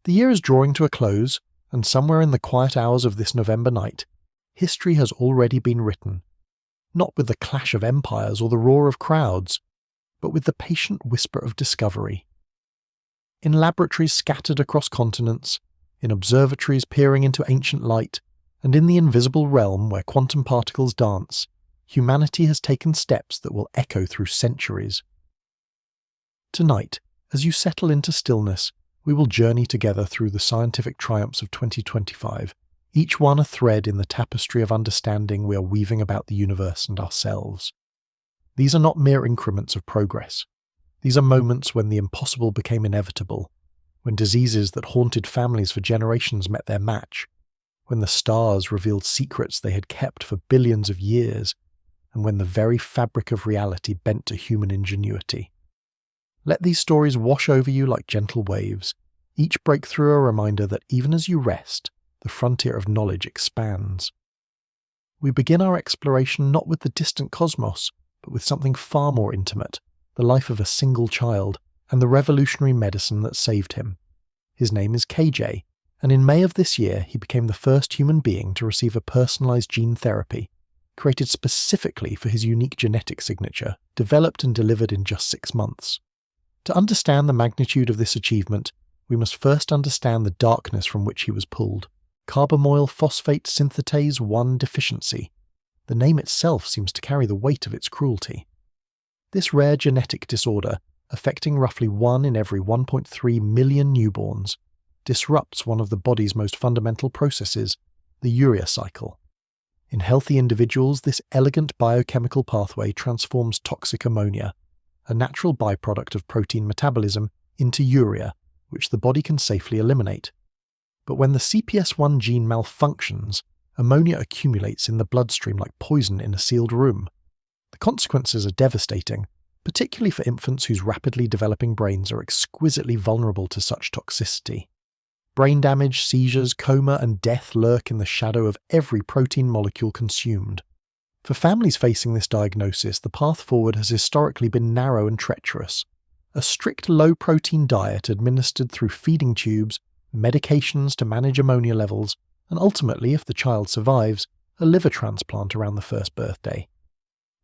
The year is drawing to a close, and somewhere in the quiet hours of this November night, history has already been written, not with the clash of empires or the roar of crowds, but with the patient whisper of discovery. In laboratories scattered across continents, in observatories peering into ancient light, and in the invisible realm where quantum particles dance, humanity has taken steps that will echo through centuries. Tonight, as you settle into stillness, we will journey together through the scientific triumphs of 2025, each one a thread in the tapestry of understanding we are weaving about the universe and ourselves. These are not mere increments of progress. These are moments when the impossible became inevitable, when diseases that haunted families for generations met their match, when the stars revealed secrets they had kept for billions of years, and when the very fabric of reality bent to human ingenuity. Let these stories wash over you like gentle waves, each breakthrough a reminder that even as you rest, the frontier of knowledge expands. We begin our exploration not with the distant cosmos, but with something far more intimate, the life of a single child, and the revolutionary medicine that saved him. His name is KJ, and in May of this year he became the first human being to receive a personalized gene therapy, created specifically for his unique genetic signature, developed and delivered in just 6 months. To understand the magnitude of this achievement, we must first understand the darkness from which he was pulled. Carbamoyl phosphate synthetase 1 deficiency. The name itself seems to carry the weight of its cruelty. This rare genetic disorder, affecting roughly 1 in every 1.3 million newborns, disrupts one of the body's most fundamental processes, the urea cycle. In healthy individuals, this elegant biochemical pathway transforms toxic ammonia, a natural byproduct of protein metabolism, into urea, which the body can safely eliminate. But when the CPS1 gene malfunctions, ammonia accumulates in the bloodstream like poison in a sealed room. The consequences are devastating, particularly for infants whose rapidly developing brains are exquisitely vulnerable to such toxicity. Brain damage, seizures, coma, and death lurk in the shadow of every protein molecule consumed. For families facing this diagnosis, the path forward has historically been narrow and treacherous. A strict low-protein diet administered through feeding tubes, medications to manage ammonia levels, and ultimately, if the child survives, a liver transplant around the first birthday.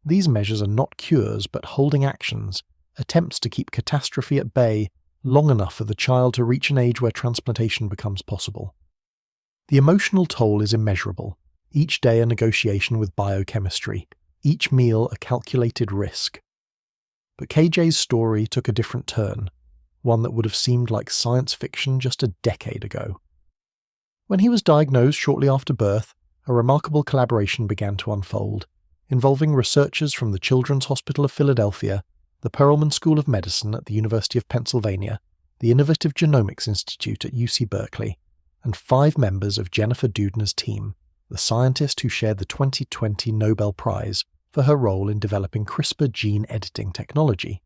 These measures are not cures, but holding actions, attempts to keep catastrophe at bay long enough for the child to reach an age where transplantation becomes possible. The emotional toll is immeasurable, each day a negotiation with biochemistry, each meal a calculated risk. But KJ's story took a different turn, one that would have seemed like science fiction just a decade ago. When he was diagnosed shortly after birth, a remarkable collaboration began to unfold, involving researchers from the Children's Hospital of Philadelphia, the Perelman School of Medicine at the University of Pennsylvania, the Innovative Genomics Institute at UC Berkeley, and 5 members of Jennifer Doudna's team, the scientist who shared the 2020 Nobel Prize for her role in developing CRISPR gene editing technology.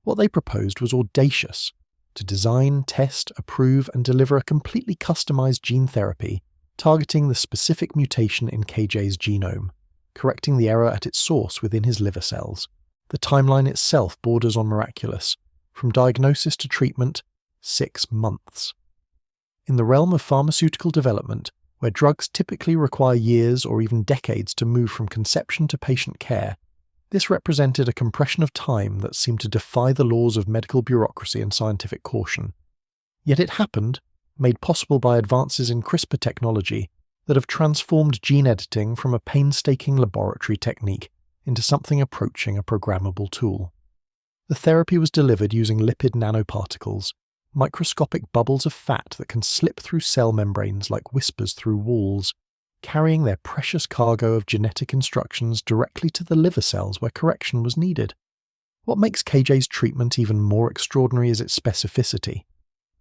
What they proposed was audacious: to design, test, approve, and deliver a completely customized gene therapy targeting the specific mutation in KJ's genome, correcting the error at its source within his liver cells. The timeline itself borders on miraculous. From diagnosis to treatment, 6 months. In the realm of pharmaceutical development, where drugs typically require years or even decades to move from conception to patient care, this represented a compression of time that seemed to defy the laws of medical bureaucracy and scientific caution. Yet it happened, made possible by advances in CRISPR technology that have transformed gene editing from a painstaking laboratory technique into something approaching a programmable tool. The therapy was delivered using lipid nanoparticles, microscopic bubbles of fat that can slip through cell membranes like whispers through walls, carrying their precious cargo of genetic instructions directly to the liver cells where correction was needed. What makes KJ's treatment even more extraordinary is its specificity.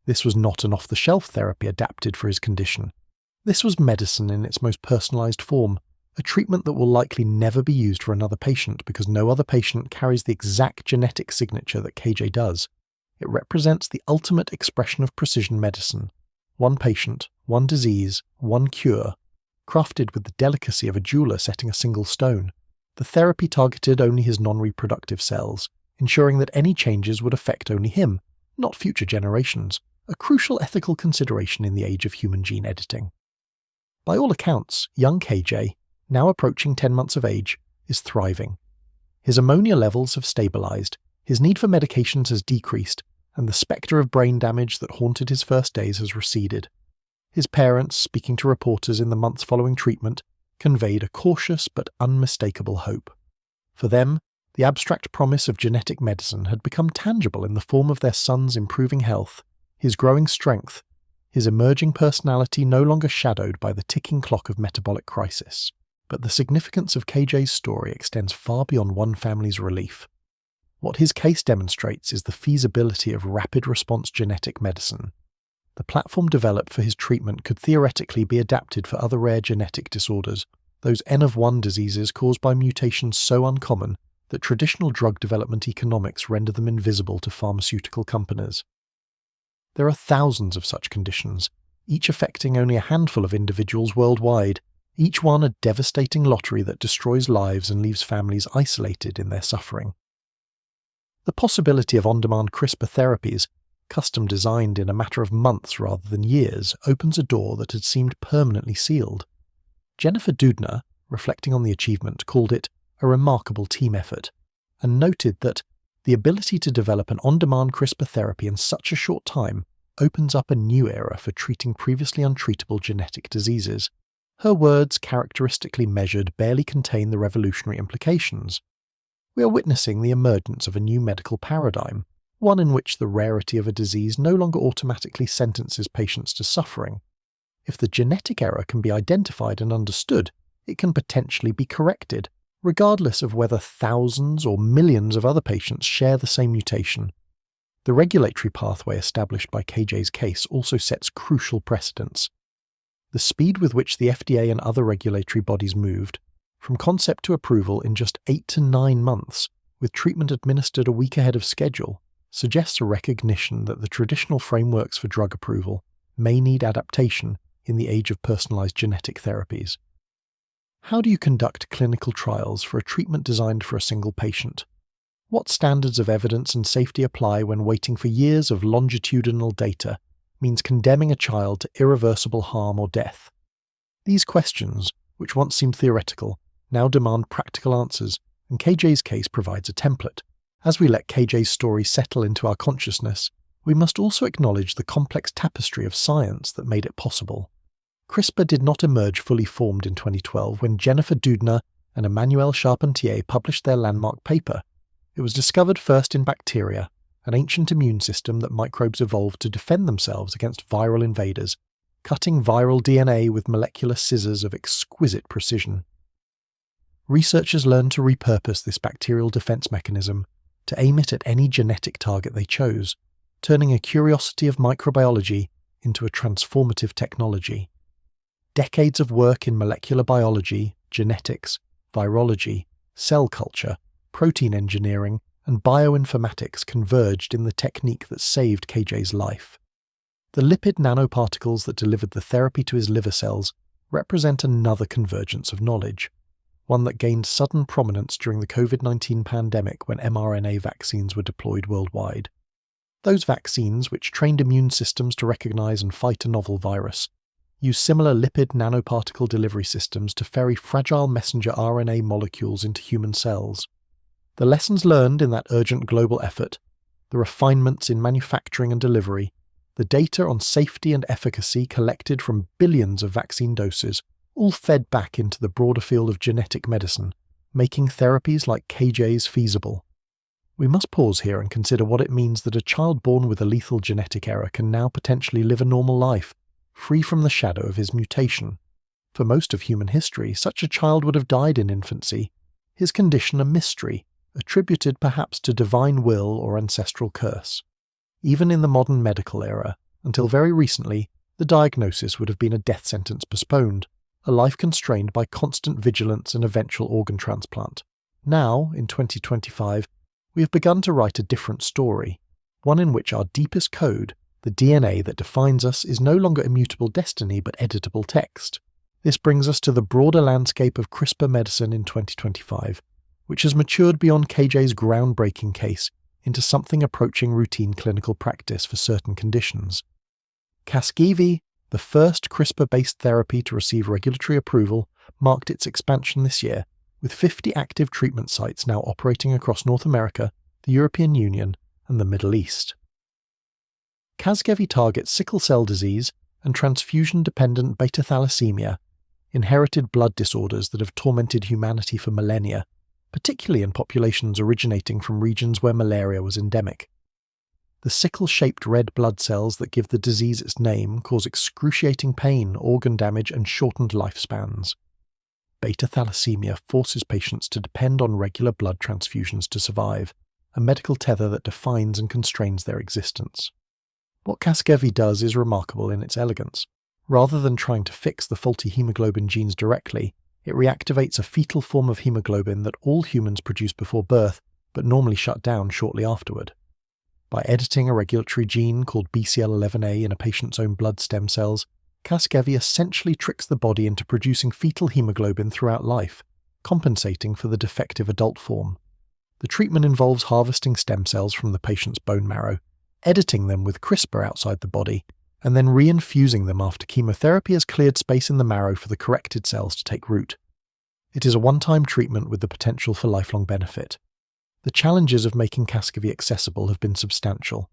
This was not an off-the-shelf therapy adapted for his condition. This was medicine in its most personalized form, a treatment that will likely never be used for another patient because no other patient carries the exact genetic signature that KJ does. It represents the ultimate expression of precision medicine. One patient, one disease, one cure, crafted with the delicacy of a jeweler setting a single stone. The therapy targeted only his non-reproductive cells, ensuring that any changes would affect only him, not future generations, a crucial ethical consideration in the age of human gene editing. By all accounts, young KJ, now approaching 10 months of age, is thriving. His ammonia levels have stabilized, his need for medications has decreased, and the spectre of brain damage that haunted his first days has receded. His parents, speaking to reporters in the months following treatment, conveyed a cautious but unmistakable hope. For them, the abstract promise of genetic medicine had become tangible in the form of their son's improving health, his growing strength, his emerging personality no longer shadowed by the ticking clock of metabolic crisis. But the significance of KJ's story extends far beyond one family's relief. What his case demonstrates is the feasibility of rapid response genetic medicine. The platform developed for his treatment could theoretically be adapted for other rare genetic disorders, those N-of-1 diseases caused by mutations so uncommon that traditional drug development economics render them invisible to pharmaceutical companies. There are thousands of such conditions, each affecting only a handful of individuals worldwide, each one a devastating lottery that destroys lives and leaves families isolated in their suffering. The possibility of on-demand CRISPR therapies, custom designed in a matter of months rather than years, opens a door that had seemed permanently sealed. Jennifer Doudna, reflecting on the achievement, called it a remarkable team effort, and noted that the ability to develop an on-demand CRISPR therapy in such a short time opens up a new era for treating previously untreatable genetic diseases. Her words, characteristically measured, barely contain the revolutionary implications. We are witnessing the emergence of a new medical paradigm, one in which the rarity of a disease no longer automatically sentences patients to suffering. If the genetic error can be identified and understood, it can potentially be corrected, regardless of whether thousands or millions of other patients share the same mutation. The regulatory pathway established by KJ's case also sets crucial precedents. The speed with which the FDA and other regulatory bodies moved, from concept to approval in just 8 to 9 months, with treatment administered a week ahead of schedule, suggests a recognition that the traditional frameworks for drug approval may need adaptation in the age of personalized genetic therapies. How do you conduct clinical trials for a treatment designed for a single patient? What standards of evidence and safety apply when waiting for years of longitudinal data means condemning a child to irreversible harm or death? These questions, which once seemed theoretical, now demand practical answers, and KJ's case provides a template. As we let KJ's story settle into our consciousness, we must also acknowledge the complex tapestry of science that made it possible. CRISPR did not emerge fully formed in 2012 when Jennifer Doudna and Emmanuel Charpentier published their landmark paper. It was discovered first in bacteria, an ancient immune system that microbes evolved to defend themselves against viral invaders, cutting viral DNA with molecular scissors of exquisite precision. Researchers learned to repurpose this bacterial defense mechanism to aim it at any genetic target they chose, turning a curiosity of microbiology into a transformative technology. Decades of work in molecular biology, genetics, virology, cell culture, protein engineering, and bioinformatics converged in the technique that saved KJ's life. The lipid nanoparticles that delivered the therapy to his liver cells represent another convergence of knowledge, one that gained sudden prominence during the COVID-19 pandemic when mRNA vaccines were deployed worldwide. Those vaccines, which trained immune systems to recognize and fight a novel virus, use similar lipid nanoparticle delivery systems to ferry fragile messenger RNA molecules into human cells. The lessons learned in that urgent global effort, the refinements in manufacturing and delivery, the data on safety and efficacy collected from billions of vaccine doses, all fed back into the broader field of genetic medicine, making therapies like KJ's feasible. We must pause here and consider what it means that a child born with a lethal genetic error can now potentially live a normal life, free from the shadow of his mutation. For most of human history, such a child would have died in infancy, his condition a mystery, attributed perhaps to divine will or ancestral curse. Even in the modern medical era, until very recently, the diagnosis would have been a death sentence postponed, a life constrained by constant vigilance and eventual organ transplant. Now, in 2025, we have begun to write a different story, one in which our deepest code, the DNA that defines us, is no longer immutable destiny but editable text. This brings us to the broader landscape of CRISPR medicine in 2025, which has matured beyond KJ's groundbreaking case into something approaching routine clinical practice for certain conditions. Casgevy, the first CRISPR-based therapy to receive regulatory approval, marked its expansion this year, with 50 active treatment sites now operating across North America, the European Union, and the Middle East. Casgevy targets sickle cell disease and transfusion-dependent beta thalassemia, inherited blood disorders that have tormented humanity for millennia, particularly in populations originating from regions where malaria was endemic. The sickle-shaped red blood cells that give the disease its name cause excruciating pain, organ damage, and shortened lifespans. Beta thalassemia forces patients to depend on regular blood transfusions to survive, a medical tether that defines and constrains their existence. What Casgevy does is remarkable in its elegance. Rather than trying to fix the faulty hemoglobin genes directly, it reactivates a fetal form of hemoglobin that all humans produce before birth, but normally shut down shortly afterward. By editing a regulatory gene called BCL11A in a patient's own blood stem cells, Casgevy essentially tricks the body into producing fetal hemoglobin throughout life, compensating for the defective adult form. The treatment involves harvesting stem cells from the patient's bone marrow, editing them with CRISPR outside the body, and then reinfusing them after chemotherapy has cleared space in the marrow for the corrected cells to take root. It is a one-time treatment with the potential for lifelong benefit. The challenges of making Casgevy accessible have been substantial.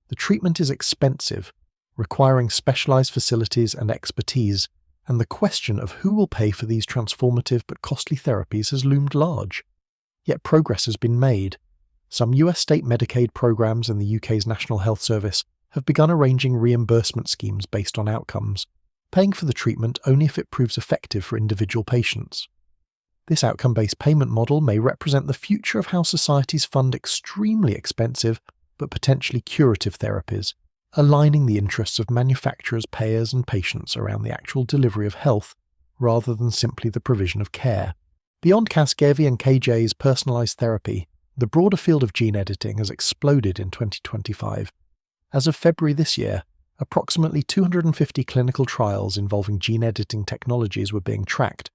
The treatment is expensive, requiring specialized facilities and expertise, and the question of who will pay for these transformative but costly therapies has loomed large. Yet progress has been made. Some US state Medicaid programs and the UK's National Health Service have begun arranging reimbursement schemes based on outcomes, paying for the treatment only if it proves effective for individual patients. This outcome-based payment model may represent the future of how societies fund extremely expensive but potentially curative therapies, aligning the interests of manufacturers, payers, and patients around the actual delivery of health rather than simply the provision of care. Beyond Casgevy and KJ's personalized therapy, the broader field of gene editing has exploded in 2025. As of February this year, approximately 250 clinical trials involving gene editing technologies were being tracked,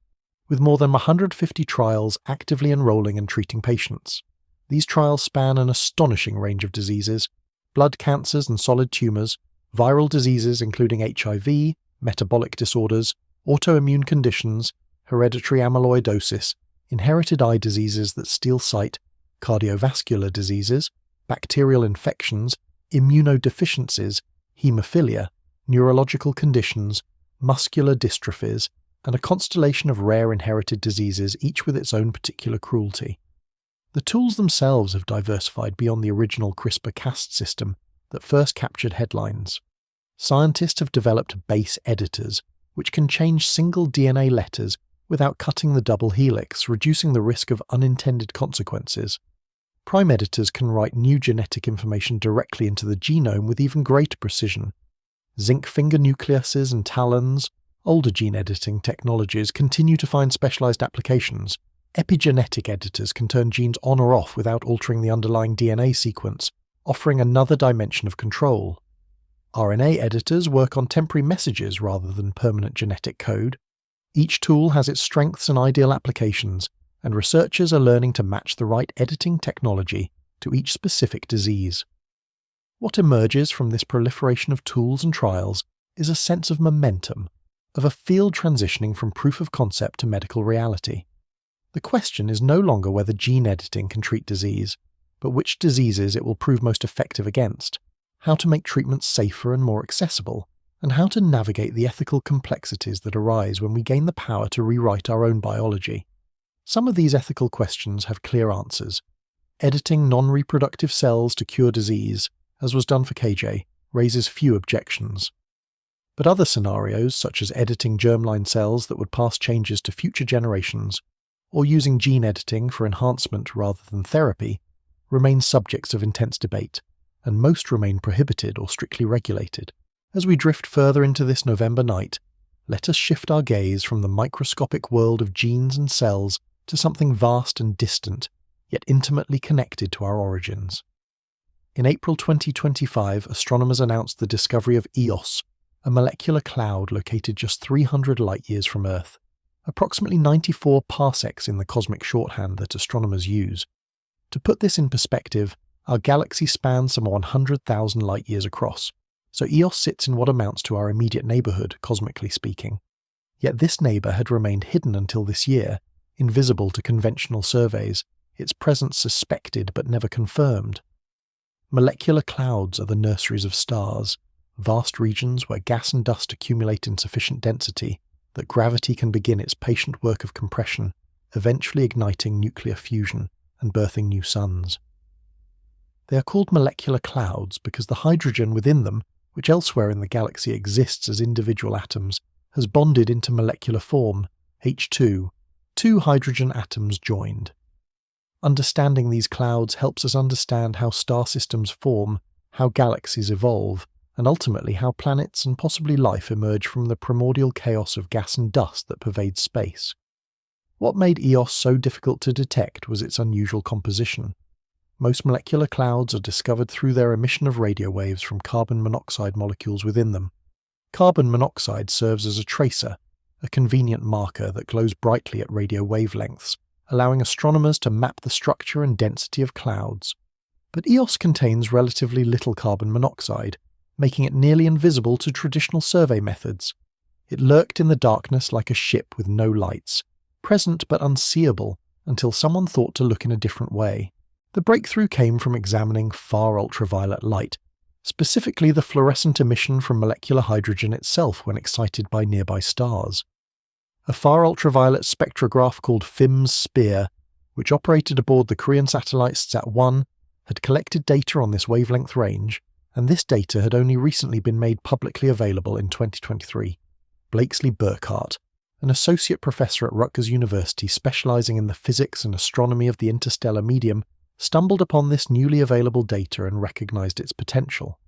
with more than 150 trials actively enrolling and treating patients. These trials span an astonishing range of diseases: blood cancers and solid tumours, viral diseases including HIV, metabolic disorders, autoimmune conditions, hereditary amyloidosis, inherited eye diseases that steal sight, cardiovascular diseases, bacterial infections, immunodeficiencies, haemophilia, neurological conditions, muscular dystrophies, and a constellation of rare inherited diseases, each with its own particular cruelty. The tools themselves have diversified beyond the original CRISPR-Cas system that first captured headlines. Scientists have developed base editors, which can change single DNA letters without cutting the double helix, reducing the risk of unintended consequences. Prime editors can write new genetic information directly into the genome with even greater precision. Zinc finger nucleases and talons, older gene editing technologies, continue to find specialized applications. Epigenetic editors can turn genes on or off without altering the underlying DNA sequence, offering another dimension of control. RNA editors work on temporary messages rather than permanent genetic code. Each tool has its strengths and ideal applications, and researchers are learning to match the right editing technology to each specific disease. What emerges from this proliferation of tools and trials is a sense of momentum, of a field transitioning from proof of concept to medical reality. The question is no longer whether gene editing can treat disease, but which diseases it will prove most effective against, how to make treatments safer and more accessible, and how to navigate the ethical complexities that arise when we gain the power to rewrite our own biology. Some of these ethical questions have clear answers. Editing non-reproductive cells to cure disease, as was done for KJ, raises few objections. But other scenarios, such as editing germline cells that would pass changes to future generations, or using gene editing for enhancement rather than therapy, remain subjects of intense debate, and most remain prohibited or strictly regulated. As we drift further into this November night, let us shift our gaze from the microscopic world of genes and cells to something vast and distant, yet intimately connected to our origins. In April 2025, astronomers announced the discovery of EOS, a molecular cloud located just 300 light-years from Earth, approximately 94 parsecs in the cosmic shorthand that astronomers use. To put this in perspective, our galaxy spans some 100,000 light-years across, so Eos sits in what amounts to our immediate neighbourhood, cosmically speaking. Yet this neighbour had remained hidden until this year, invisible to conventional surveys, its presence suspected but never confirmed. Molecular clouds are the nurseries of stars, vast regions where gas and dust accumulate in sufficient density that gravity can begin its patient work of compression, eventually igniting nuclear fusion and birthing new suns. They are called molecular clouds because the hydrogen within them, which elsewhere in the galaxy exists as individual atoms, has bonded into molecular form, H2, two hydrogen atoms joined. Understanding these clouds helps us understand how star systems form, how galaxies evolve, and ultimately how planets and possibly life emerge from the primordial chaos of gas and dust that pervades space. What made Eos so difficult to detect was its unusual composition. Most molecular clouds are discovered through their emission of radio waves from carbon monoxide molecules within them. Carbon monoxide serves as a tracer, a convenient marker that glows brightly at radio wavelengths, allowing astronomers to map the structure and density of clouds. But Eos contains relatively little carbon monoxide, making it nearly invisible to traditional survey methods. It lurked in the darkness like a ship with no lights, present but unseeable until someone thought to look in a different way. The breakthrough came from examining far ultraviolet light, specifically the fluorescent emission from molecular hydrogen itself when excited by nearby stars. A far ultraviolet spectrograph called FIMS SPEAR, which operated aboard the Korean satellite SAT-1, had collected data on this wavelength range, and this data had only recently been made publicly available in 2023. Blakesley Burkhart, an associate professor at Rutgers University specializing in the physics and astronomy of the interstellar medium, stumbled upon this newly available data and recognized its potential.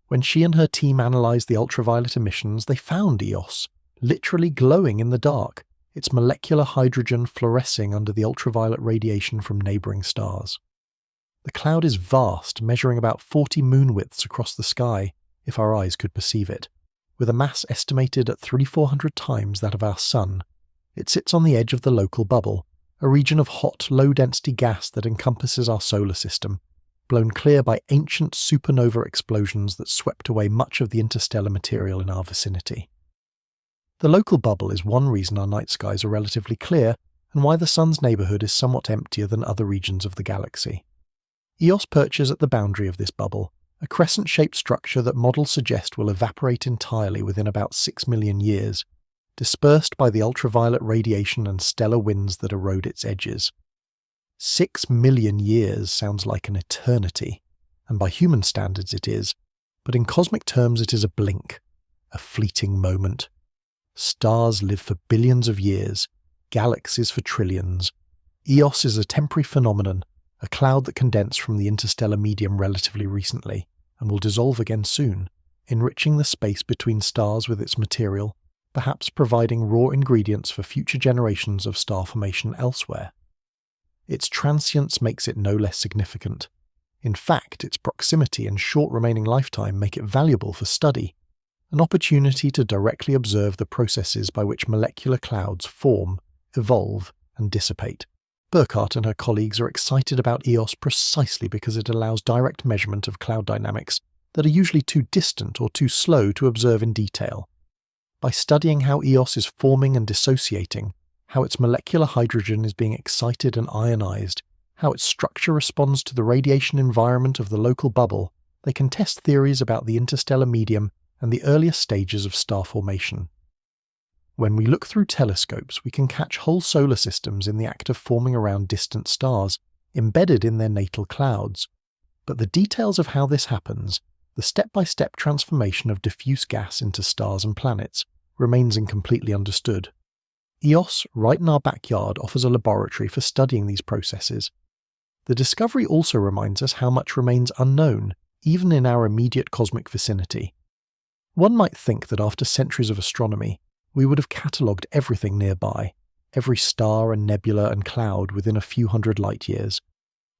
When she and her team analyzed the ultraviolet emissions, they found Eos, literally glowing in the dark, its molecular hydrogen fluorescing under the ultraviolet radiation from neighboring stars. The cloud is vast, measuring about 40 moon-widths across the sky, if our eyes could perceive it. With a mass estimated at 300-400 times that of our Sun, it sits on the edge of the local bubble, a region of hot, low-density gas that encompasses our solar system, blown clear by ancient supernova explosions that swept away much of the interstellar material in our vicinity. The local bubble is one reason our night skies are relatively clear, and why the Sun's neighbourhood is somewhat emptier than other regions of the galaxy. Eos perches at the boundary of this bubble, a crescent-shaped structure that models suggest will evaporate entirely within about 6 million years, dispersed by the ultraviolet radiation and stellar winds that erode its edges. 6 million years sounds like an eternity, and by human standards it is, but in cosmic terms it is a blink, a fleeting moment. Stars live for billions of years, galaxies for trillions. Eos is a temporary phenomenon, a cloud that condensed from the interstellar medium relatively recently, and will dissolve again soon, enriching the space between stars with its material, perhaps providing raw ingredients for future generations of star formation elsewhere. Its transience makes it no less significant. In fact, its proximity and short remaining lifetime make it valuable for study, an opportunity to directly observe the processes by which molecular clouds form, evolve, and dissipate. Burkhart and her colleagues are excited about Eos precisely because it allows direct measurement of cloud dynamics that are usually too distant or too slow to observe in detail. By studying how Eos is forming and dissociating, how its molecular hydrogen is being excited and ionized, how its structure responds to the radiation environment of the local bubble, they can test theories about the interstellar medium and the earliest stages of star formation. When we look through telescopes, we can catch whole solar systems in the act of forming around distant stars, embedded in their natal clouds. But the details of how this happens, the step-by-step transformation of diffuse gas into stars and planets, remains incompletely understood. Eos, right in our backyard, offers a laboratory for studying these processes. The discovery also reminds us how much remains unknown, even in our immediate cosmic vicinity. One might think that after centuries of astronomy, we would have catalogued everything nearby, every star and nebula and cloud within a few hundred light-years.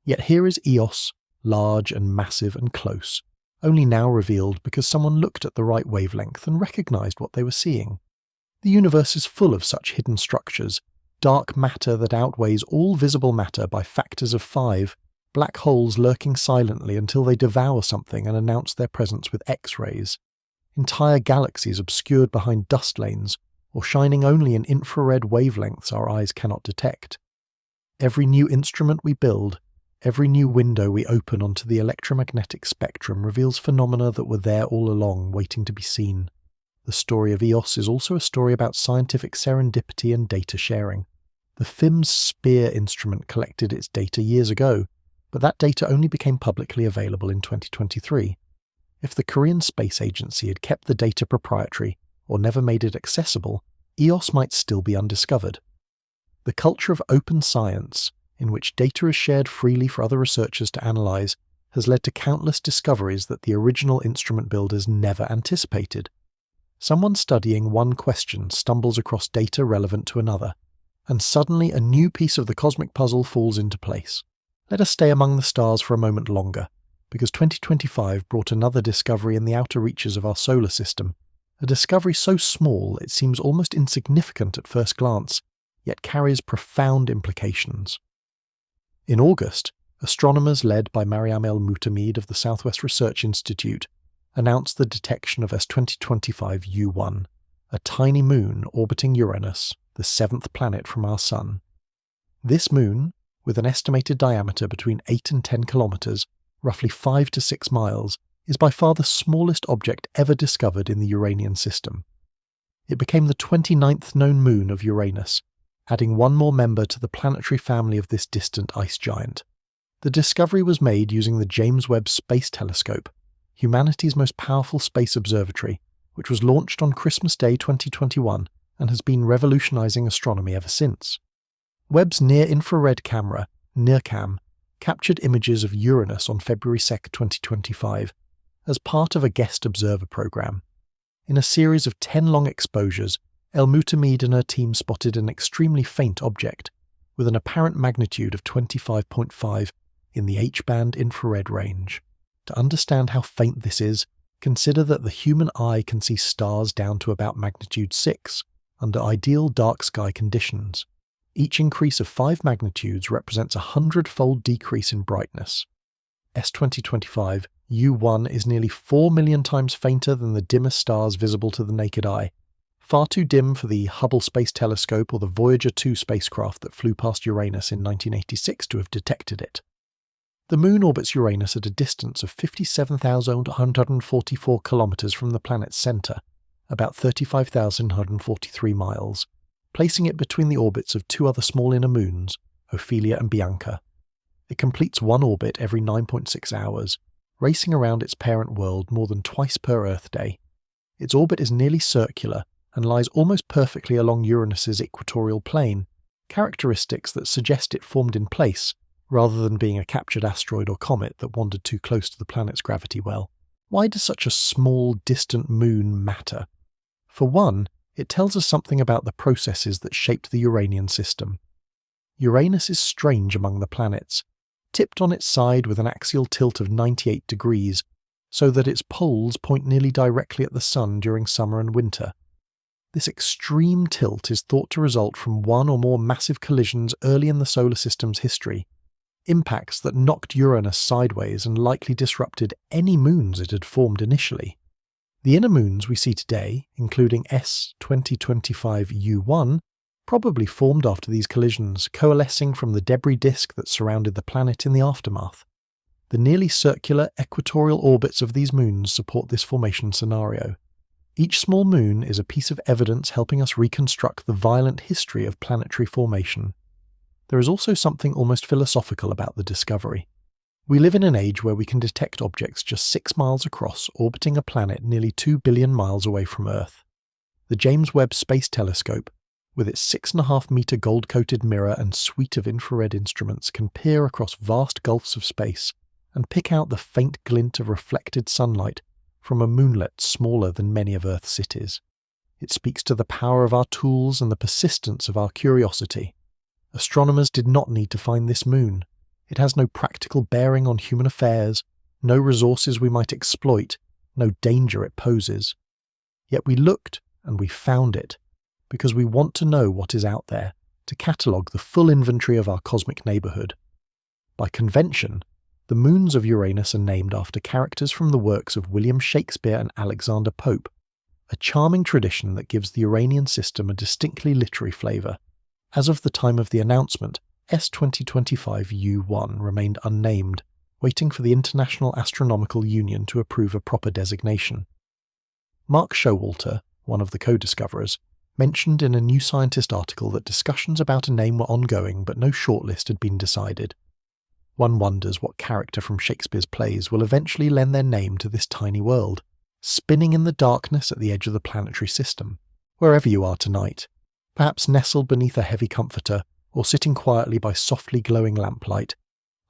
Yet here is Eos, large and massive and close, only now revealed because someone looked at the right wavelength and recognized what they were seeing. The universe is full of such hidden structures, dark matter that outweighs all visible matter by factors of 5, black holes lurking silently until they devour something and announce their presence with X-rays, entire galaxies obscured behind dust lanes or shining only in infrared wavelengths our eyes cannot detect. Every new instrument we build, every new window we open onto the electromagnetic spectrum reveals phenomena that were there all along, waiting to be seen. The story of EOS is also a story about scientific serendipity and data sharing. The FIMS SPEAR instrument collected its data years ago, but that data only became publicly available in 2023. If the Korean Space Agency had kept the data proprietary or never made it accessible, EOS might still be undiscovered. The culture of open science, in which data is shared freely for other researchers to analyze, has led to countless discoveries that the original instrument builders never anticipated. Someone studying one question stumbles across data relevant to another, and suddenly a new piece of the cosmic puzzle falls into place. Let us stay among the stars for a moment longer, because 2025 brought another discovery in the outer reaches of our solar system, a discovery so small it seems almost insignificant at first glance, yet carries profound implications. In August, astronomers led by Mariam El-Mutamid of the Southwest Research Institute announced the detection of S2025 a tiny moon orbiting Uranus, the seventh planet from our Sun. This moon, with an estimated diameter between 8 and 10 kilometers, roughly 5 to 6 miles, is by far the smallest object ever discovered in the Uranian system. It became the 29th known moon of Uranus, adding one more member to the planetary family of this distant ice giant. The discovery was made using the James Webb Space Telescope, humanity's most powerful space observatory, which was launched on Christmas Day 2021 and has been revolutionizing astronomy ever since. Webb's near-infrared camera, NIRCam, captured images of Uranus on February 2, 2025, as part of a guest observer program. In a series of 10 long exposures, El-Mutamid and her team spotted an extremely faint object, with an apparent magnitude of 25.5 in the H-band infrared range. To understand how faint this is, consider that the human eye can see stars down to about magnitude 6, under ideal dark sky conditions. Each increase of 5 magnitudes represents a 100-fold decrease in brightness. S2025 U1 is nearly 4 million times fainter than the dimmest stars visible to the naked eye, far too dim for the Hubble Space Telescope or the Voyager 2 spacecraft that flew past Uranus in 1986 to have detected it. The Moon orbits Uranus at a distance of 57,144 kilometers from the planet's center, about 35,143 miles, placing it between the orbits of 2 other small inner moons, Ophelia and Bianca. It completes one orbit every 9.6 hours, racing around its parent world more than twice per Earth day. Its orbit is nearly circular and lies almost perfectly along Uranus's equatorial plane, characteristics that suggest it formed in place, rather than being a captured asteroid or comet that wandered too close to the planet's gravity well. Why does such a small, distant moon matter? For one, it tells us something about the processes that shaped the Uranian system. Uranus is strange among the planets, tipped on its side with an axial tilt of 98 degrees, so that its poles point nearly directly at the Sun during summer and winter. This extreme tilt is thought to result from one or more massive collisions early in the solar system's history, impacts that knocked Uranus sideways and likely disrupted any moons it had formed initially. The inner moons we see today, including S2025 probably formed after these collisions, coalescing from the debris disk that surrounded the planet in the aftermath. The nearly circular equatorial orbits of these moons support this formation scenario. Each small moon is a piece of evidence helping us reconstruct the violent history of planetary formation. There is also something almost philosophical about the discovery. We live in an age where we can detect objects just 6 miles across orbiting a planet nearly 2 billion miles away from Earth. The James Webb Space Telescope, with its 6.5-meter gold-coated mirror and suite of infrared instruments, can peer across vast gulfs of space and pick out the faint glint of reflected sunlight from a moonlet smaller than many of Earth's cities. It speaks to the power of our tools and the persistence of our curiosity. Astronomers did not need to find this moon. It has no practical bearing on human affairs, no resources we might exploit, no danger it poses. Yet we looked and we found it, because we want to know what is out there, to catalogue the full inventory of our cosmic neighbourhood. By convention, the moons of Uranus are named after characters from the works of William Shakespeare and Alexander Pope, a charming tradition that gives the Uranian system a distinctly literary flavour. As of the time of the announcement, S2025U1 remained unnamed, waiting for the International Astronomical Union to approve a proper designation. Mark Showalter, one of the co-discoverers, mentioned in a New Scientist article that discussions about a name were ongoing but no shortlist had been decided. One wonders what character from Shakespeare's plays will eventually lend their name to this tiny world, spinning in the darkness at the edge of the planetary system, wherever you are tonight, perhaps nestled beneath a heavy comforter or sitting quietly by softly glowing lamplight.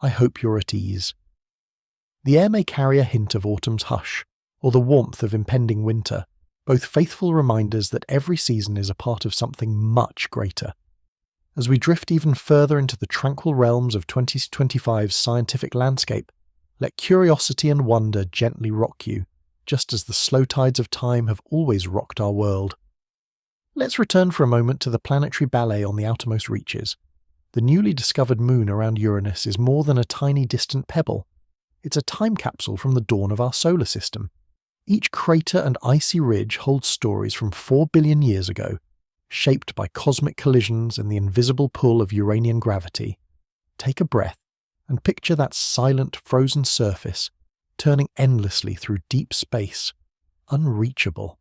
I hope you're at ease. The air may carry a hint of autumn's hush, or the warmth of impending winter, both faithful reminders that every season is a part of something much greater. As we drift even further into the tranquil realms of 2025's scientific landscape, let curiosity and wonder gently rock you, just as the slow tides of time have always rocked our world. Let's return for a moment to the planetary ballet on the outermost reaches. The newly discovered moon around Uranus is more than a tiny distant pebble. It's a time capsule from the dawn of our solar system. Each crater and icy ridge holds stories from 4 billion years ago, shaped by cosmic collisions and the invisible pull of Uranian gravity. Take a breath and picture that silent, frozen surface, turning endlessly through deep space, unreachable,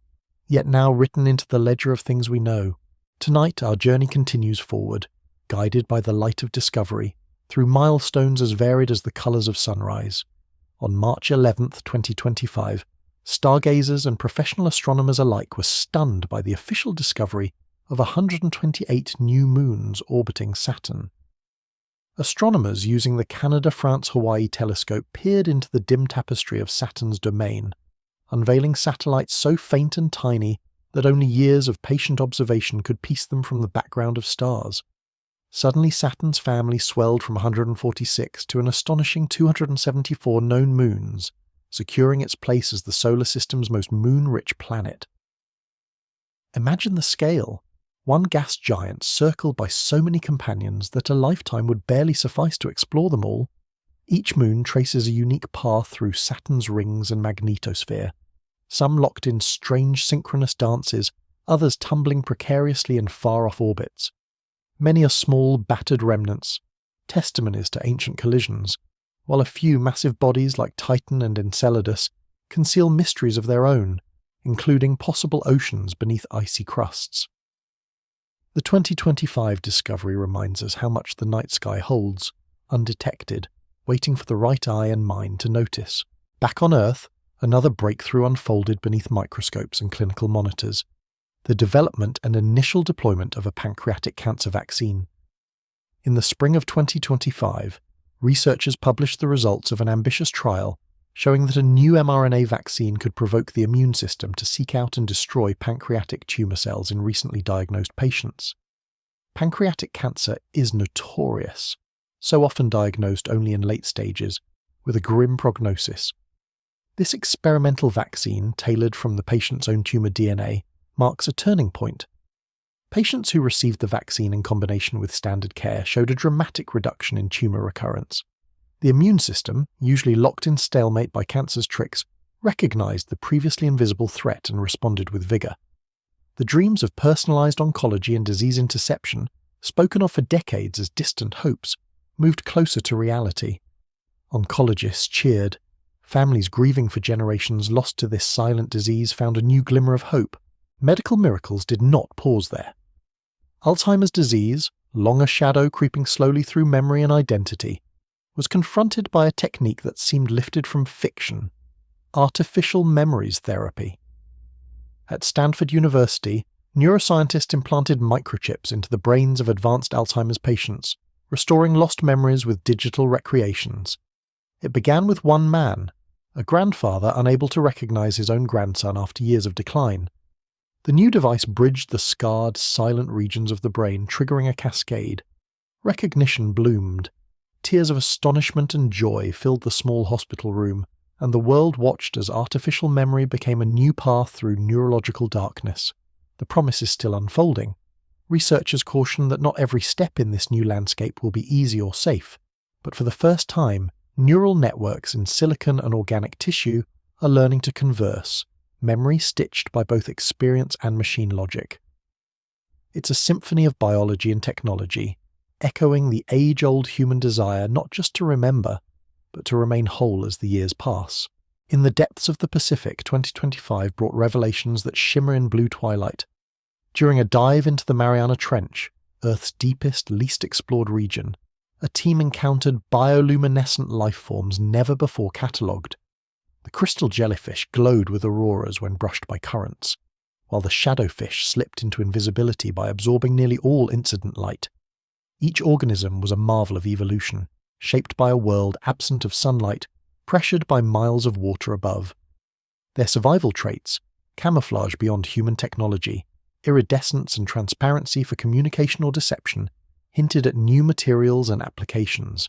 yet now written into the ledger of things we know. Tonight our journey continues forward, guided by the light of discovery, through milestones as varied as the colours of sunrise. On March 11th, 2025, stargazers and professional astronomers alike were stunned by the official discovery of 128 new moons orbiting Saturn. Astronomers using the Canada-France-Hawaii telescope peered into the dim tapestry of Saturn's domain, unveiling satellites so faint and tiny that only years of patient observation could piece them from the background of stars. Suddenly Saturn's family swelled from 146 to an astonishing 274 known moons, securing its place as the solar system's most moon-rich planet. Imagine the scale. One gas giant circled by so many companions that a lifetime would barely suffice to explore them all. Each moon traces a unique path through Saturn's rings and magnetosphere, some locked in strange synchronous dances, others tumbling precariously in far-off orbits. Many are small, battered remnants, testimonies to ancient collisions, while a few massive bodies like Titan and Enceladus conceal mysteries of their own, including possible oceans beneath icy crusts. The 2025 discovery reminds us how much the night sky holds, undetected, waiting for the right eye and mind to notice. Back on Earth, another breakthrough unfolded beneath microscopes and clinical monitors: the development and initial deployment of a pancreatic cancer vaccine. In the spring of 2025, researchers published the results of an ambitious trial showing that a new mRNA vaccine could provoke the immune system to seek out and destroy pancreatic tumour cells in recently diagnosed patients. Pancreatic cancer is notorious, so often diagnosed only in late stages, with a grim prognosis. This experimental vaccine, tailored from the patient's own tumour DNA, marks a turning point. Patients who received the vaccine in combination with standard care showed a dramatic reduction in tumour recurrence. The immune system, usually locked in stalemate by cancer's tricks, recognised the previously invisible threat and responded with vigour. The dreams of personalised oncology and disease interception, spoken of for decades as distant hopes, moved closer to reality. Oncologists cheered. Families grieving for generations lost to this silent disease found a new glimmer of hope. Medical miracles did not pause there. Alzheimer's disease, long a shadow creeping slowly through memory and identity, was confronted by a technique that seemed lifted from fiction: artificial memories therapy. At Stanford University, neuroscientists implanted microchips into the brains of advanced Alzheimer's patients, restoring lost memories with digital recreations. It began with one man, a grandfather unable to recognize his own grandson after years of decline. The new device bridged the scarred, silent regions of the brain, triggering a cascade. Recognition bloomed. Tears of astonishment and joy filled the small hospital room, and the world watched as artificial memory became a new path through neurological darkness. The promise is still unfolding. Researchers caution that not every step in this new landscape will be easy or safe, But for the first time, neural networks in silicon and organic tissue are learning to converse, memory stitched by both experience and machine logic. It's a symphony of biology and technology, echoing the age-old human desire not just to remember, but to remain whole as the years pass. In the depths of the Pacific, 2025 brought revelations that shimmer in blue twilight. During a dive into the Mariana Trench, Earth's deepest, least explored region, a team encountered bioluminescent life forms never before catalogued. The crystal jellyfish glowed with auroras when brushed by currents, while the shadowfish slipped into invisibility by absorbing nearly all incident light. Each organism was a marvel of evolution, shaped by a world absent of sunlight, pressured by miles of water above. Their survival traits, camouflage beyond human technology, iridescence and transparency for communication or deception, hinted at new materials and applications.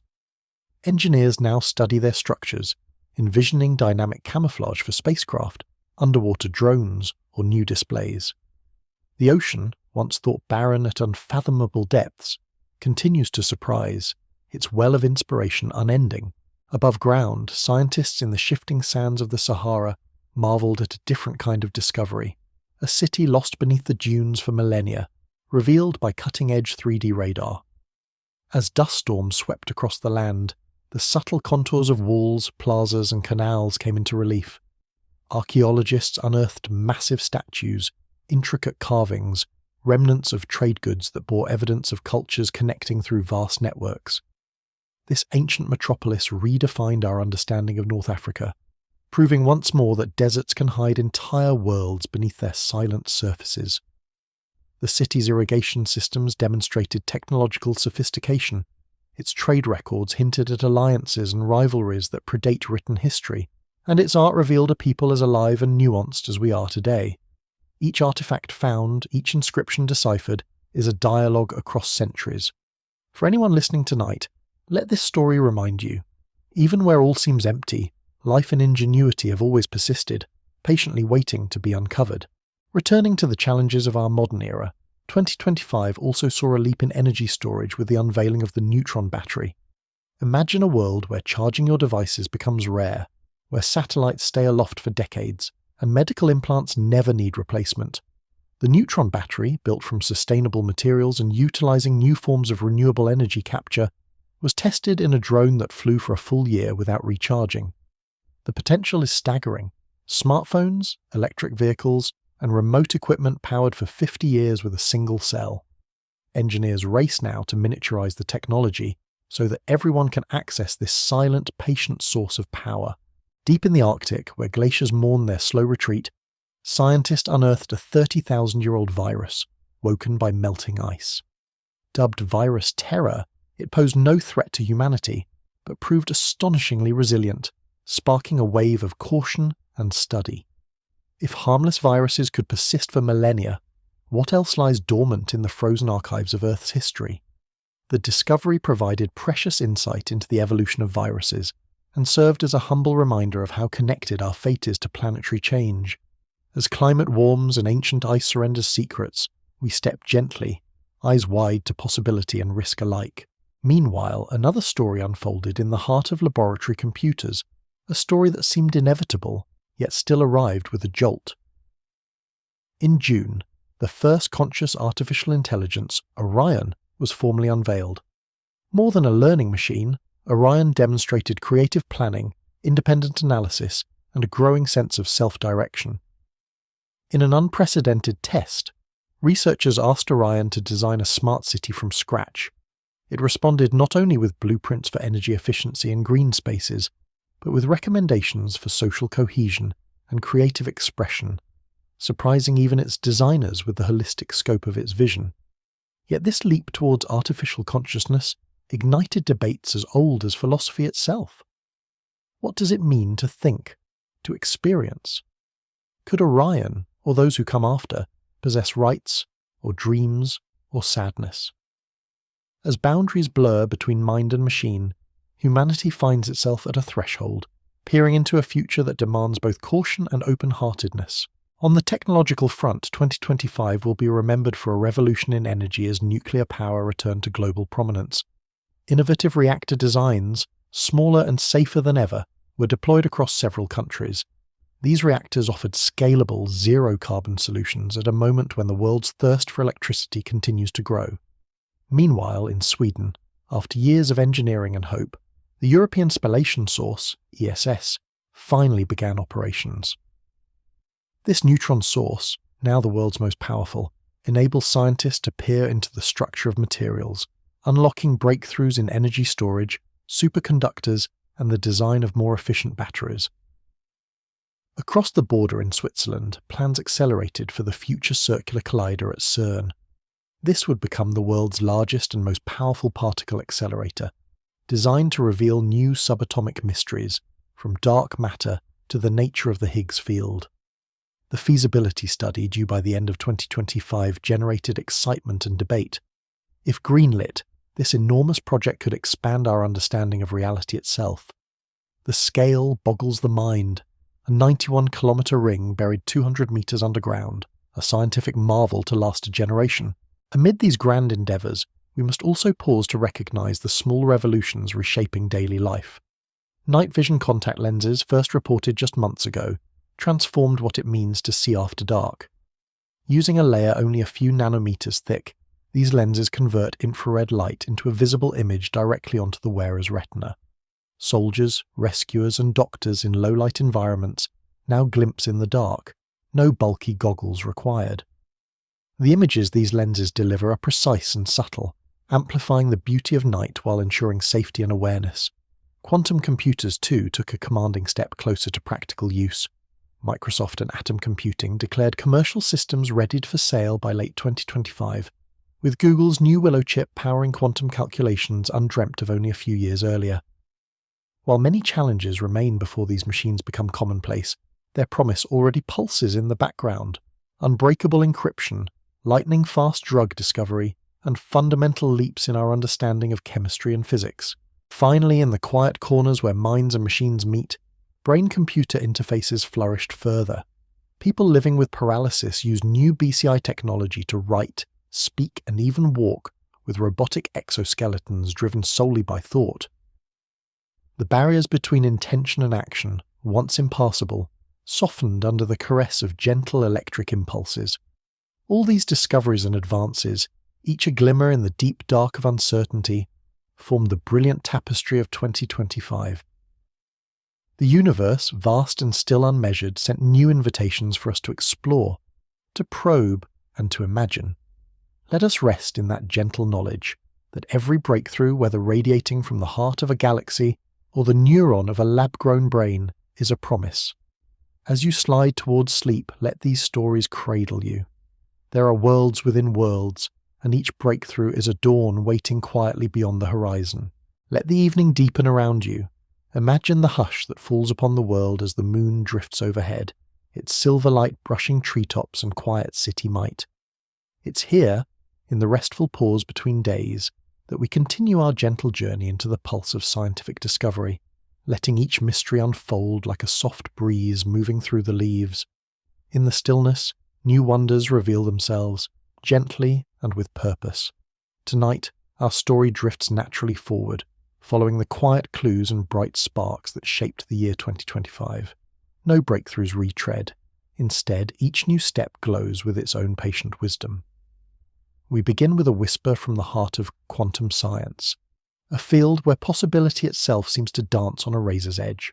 Engineers now study their structures, envisioning dynamic camouflage for spacecraft, underwater drones, or new displays. The ocean, once thought barren at unfathomable depths, continues to surprise, its well of inspiration unending. Above ground, scientists in the shifting sands of the Sahara marveled at a different kind of discovery, a city lost beneath the dunes for millennia, revealed by cutting-edge 3D radar. As dust storms swept across the land, the subtle contours of walls, plazas, and canals came into relief. Archaeologists unearthed massive statues, intricate carvings, remnants of trade goods that bore evidence of cultures connecting through vast networks. This ancient metropolis redefined our understanding of North Africa, proving once more that deserts can hide entire worlds beneath their silent surfaces. The city's irrigation systems demonstrated technological sophistication. Its trade records hinted at alliances and rivalries that predate written history, and its art revealed a people as alive and nuanced as we are today. Each artifact found, each inscription deciphered, is a dialogue across centuries. For anyone listening tonight, let this story remind you, even where all seems empty, life and ingenuity have always persisted, patiently waiting to be uncovered. Returning to the challenges of our modern era, 2025 also saw a leap in energy storage with the unveiling of the neutron battery. Imagine a world where charging your devices becomes rare, where satellites stay aloft for decades, and medical implants never need replacement. The neutron battery, built from sustainable materials and utilizing new forms of renewable energy capture, was tested in a drone that flew for a full year without recharging. The potential is staggering. Smartphones, electric vehicles, and remote equipment powered for 50 years with a single cell. Engineers race now to miniaturize the technology so that everyone can access this silent, patient source of power. Deep in the Arctic, where glaciers mourn their slow retreat, scientists unearthed a 30,000-year-old virus, woken by melting ice. Dubbed Virus Terror, it posed no threat to humanity, but proved astonishingly resilient, sparking a wave of caution and study. If harmless viruses could persist for millennia, what else lies dormant in the frozen archives of Earth's history? The discovery provided precious insight into the evolution of viruses, and served as a humble reminder of how connected our fate is to planetary change. As climate warms and ancient ice surrenders secrets, we step gently, eyes wide to possibility and risk alike. Meanwhile, another story unfolded in the heart of laboratory computers, a story that seemed inevitable, yet still arrived with a jolt. In June, the first conscious artificial intelligence, Orion, was formally unveiled. More than a learning machine, Orion demonstrated creative planning, independent analysis, and a growing sense of self-direction. In an unprecedented test, researchers asked Orion to design a smart city from scratch. It responded not only with blueprints for energy efficiency and green spaces, but with recommendations for social cohesion and creative expression, surprising even its designers with the holistic scope of its vision. Yet this leap towards artificial consciousness ignited debates as old as philosophy itself. What does it mean to think, to experience? Could Orion, or those who come after, possess rights, or dreams, or sadness? As boundaries blur between mind and machine, humanity finds itself at a threshold, peering into a future that demands both caution and open-heartedness. On the technological front, 2025 will be remembered for a revolution in energy as nuclear power returned to global prominence. Innovative reactor designs, smaller and safer than ever, were deployed across several countries. These reactors offered scalable, zero-carbon solutions at a moment when the world's thirst for electricity continues to grow. Meanwhile, in Sweden, after years of engineering and hope, the European Spallation Source, ESS, finally began operations. This neutron source, now the world's most powerful, enables scientists to peer into the structure of materials, unlocking breakthroughs in energy storage, superconductors, and the design of more efficient batteries. Across the border in Switzerland, plans accelerated for the Future Circular Collider at CERN. This would become the world's largest and most powerful particle accelerator, designed to reveal new subatomic mysteries, from dark matter to the nature of the Higgs field. The feasibility study due by the end of 2025 generated excitement and debate. If greenlit, this enormous project could expand our understanding of reality itself. The scale boggles the mind. A 91-kilometre ring buried 200 metres underground, a scientific marvel to last a generation. Amid these grand endeavours, we must also pause to recognise the small revolutions reshaping daily life. Night vision contact lenses, first reported just months ago, transformed what it means to see after dark. Using a layer only a few nanometers thick, these lenses convert infrared light into a visible image directly onto the wearer's retina. Soldiers, rescuers, and doctors in low-light environments now glimpse in the dark, no bulky goggles required. The images these lenses deliver are precise and subtle, amplifying the beauty of night while ensuring safety and awareness. Quantum computers, too, took a commanding step closer to practical use. Microsoft and Atom Computing declared commercial systems ready for sale by late 2025, with Google's new Willow chip powering quantum calculations undreamt of only a few years earlier. While many challenges remain before these machines become commonplace, their promise already pulses in the background. Unbreakable encryption, lightning-fast drug discovery, and fundamental leaps in our understanding of chemistry and physics. Finally, in the quiet corners where minds and machines meet, brain-computer interfaces flourished further. People living with paralysis use new BCI technology to write, speak, and even walk, with robotic exoskeletons driven solely by thought. The barriers between intention and action, once impassable, softened under the caress of gentle electric impulses. All these discoveries and advances, each a glimmer in the deep dark of uncertainty, formed the brilliant tapestry of 2025. The universe, vast and still unmeasured, sent new invitations for us to explore, to probe, and to imagine. Let us rest in that gentle knowledge that every breakthrough, whether radiating from the heart of a galaxy or the neuron of a lab-grown brain, is a promise. As you slide towards sleep, let these stories cradle you. There are worlds within worlds, and each breakthrough is a dawn waiting quietly beyond the horizon. Let the evening deepen around you. Imagine the hush that falls upon the world as the moon drifts overhead, its silver light brushing treetops and quiet city might. It's here, in the restful pause between days, that we continue our gentle journey into the pulse of scientific discovery, letting each mystery unfold like a soft breeze moving through the leaves. In the stillness, new wonders reveal themselves, gently and with purpose. Tonight, our story drifts naturally forward, following the quiet clues and bright sparks that shaped the year 2025. No breakthroughs retread. Instead, each new step glows with its own patient wisdom. We begin with a whisper from the heart of quantum science, a field where possibility itself seems to dance on a razor's edge.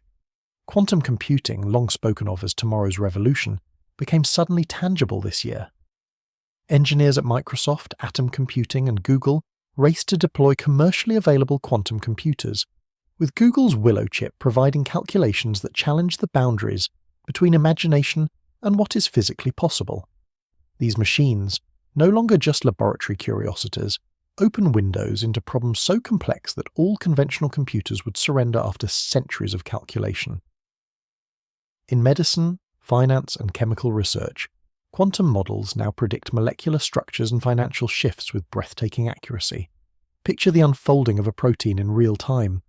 Quantum computing, long spoken of as tomorrow's revolution, became suddenly tangible this year. Engineers at Microsoft, Atom Computing, and Google raced to deploy commercially available quantum computers, with Google's Willow chip providing calculations that challenge the boundaries between imagination and what is physically possible. These machines, no longer just laboratory curiosities, open windows into problems so complex that all conventional computers would surrender after centuries of calculation. In medicine, finance, and chemical research, quantum models now predict molecular structures and financial shifts with breathtaking accuracy. Picture the unfolding of a protein in real time.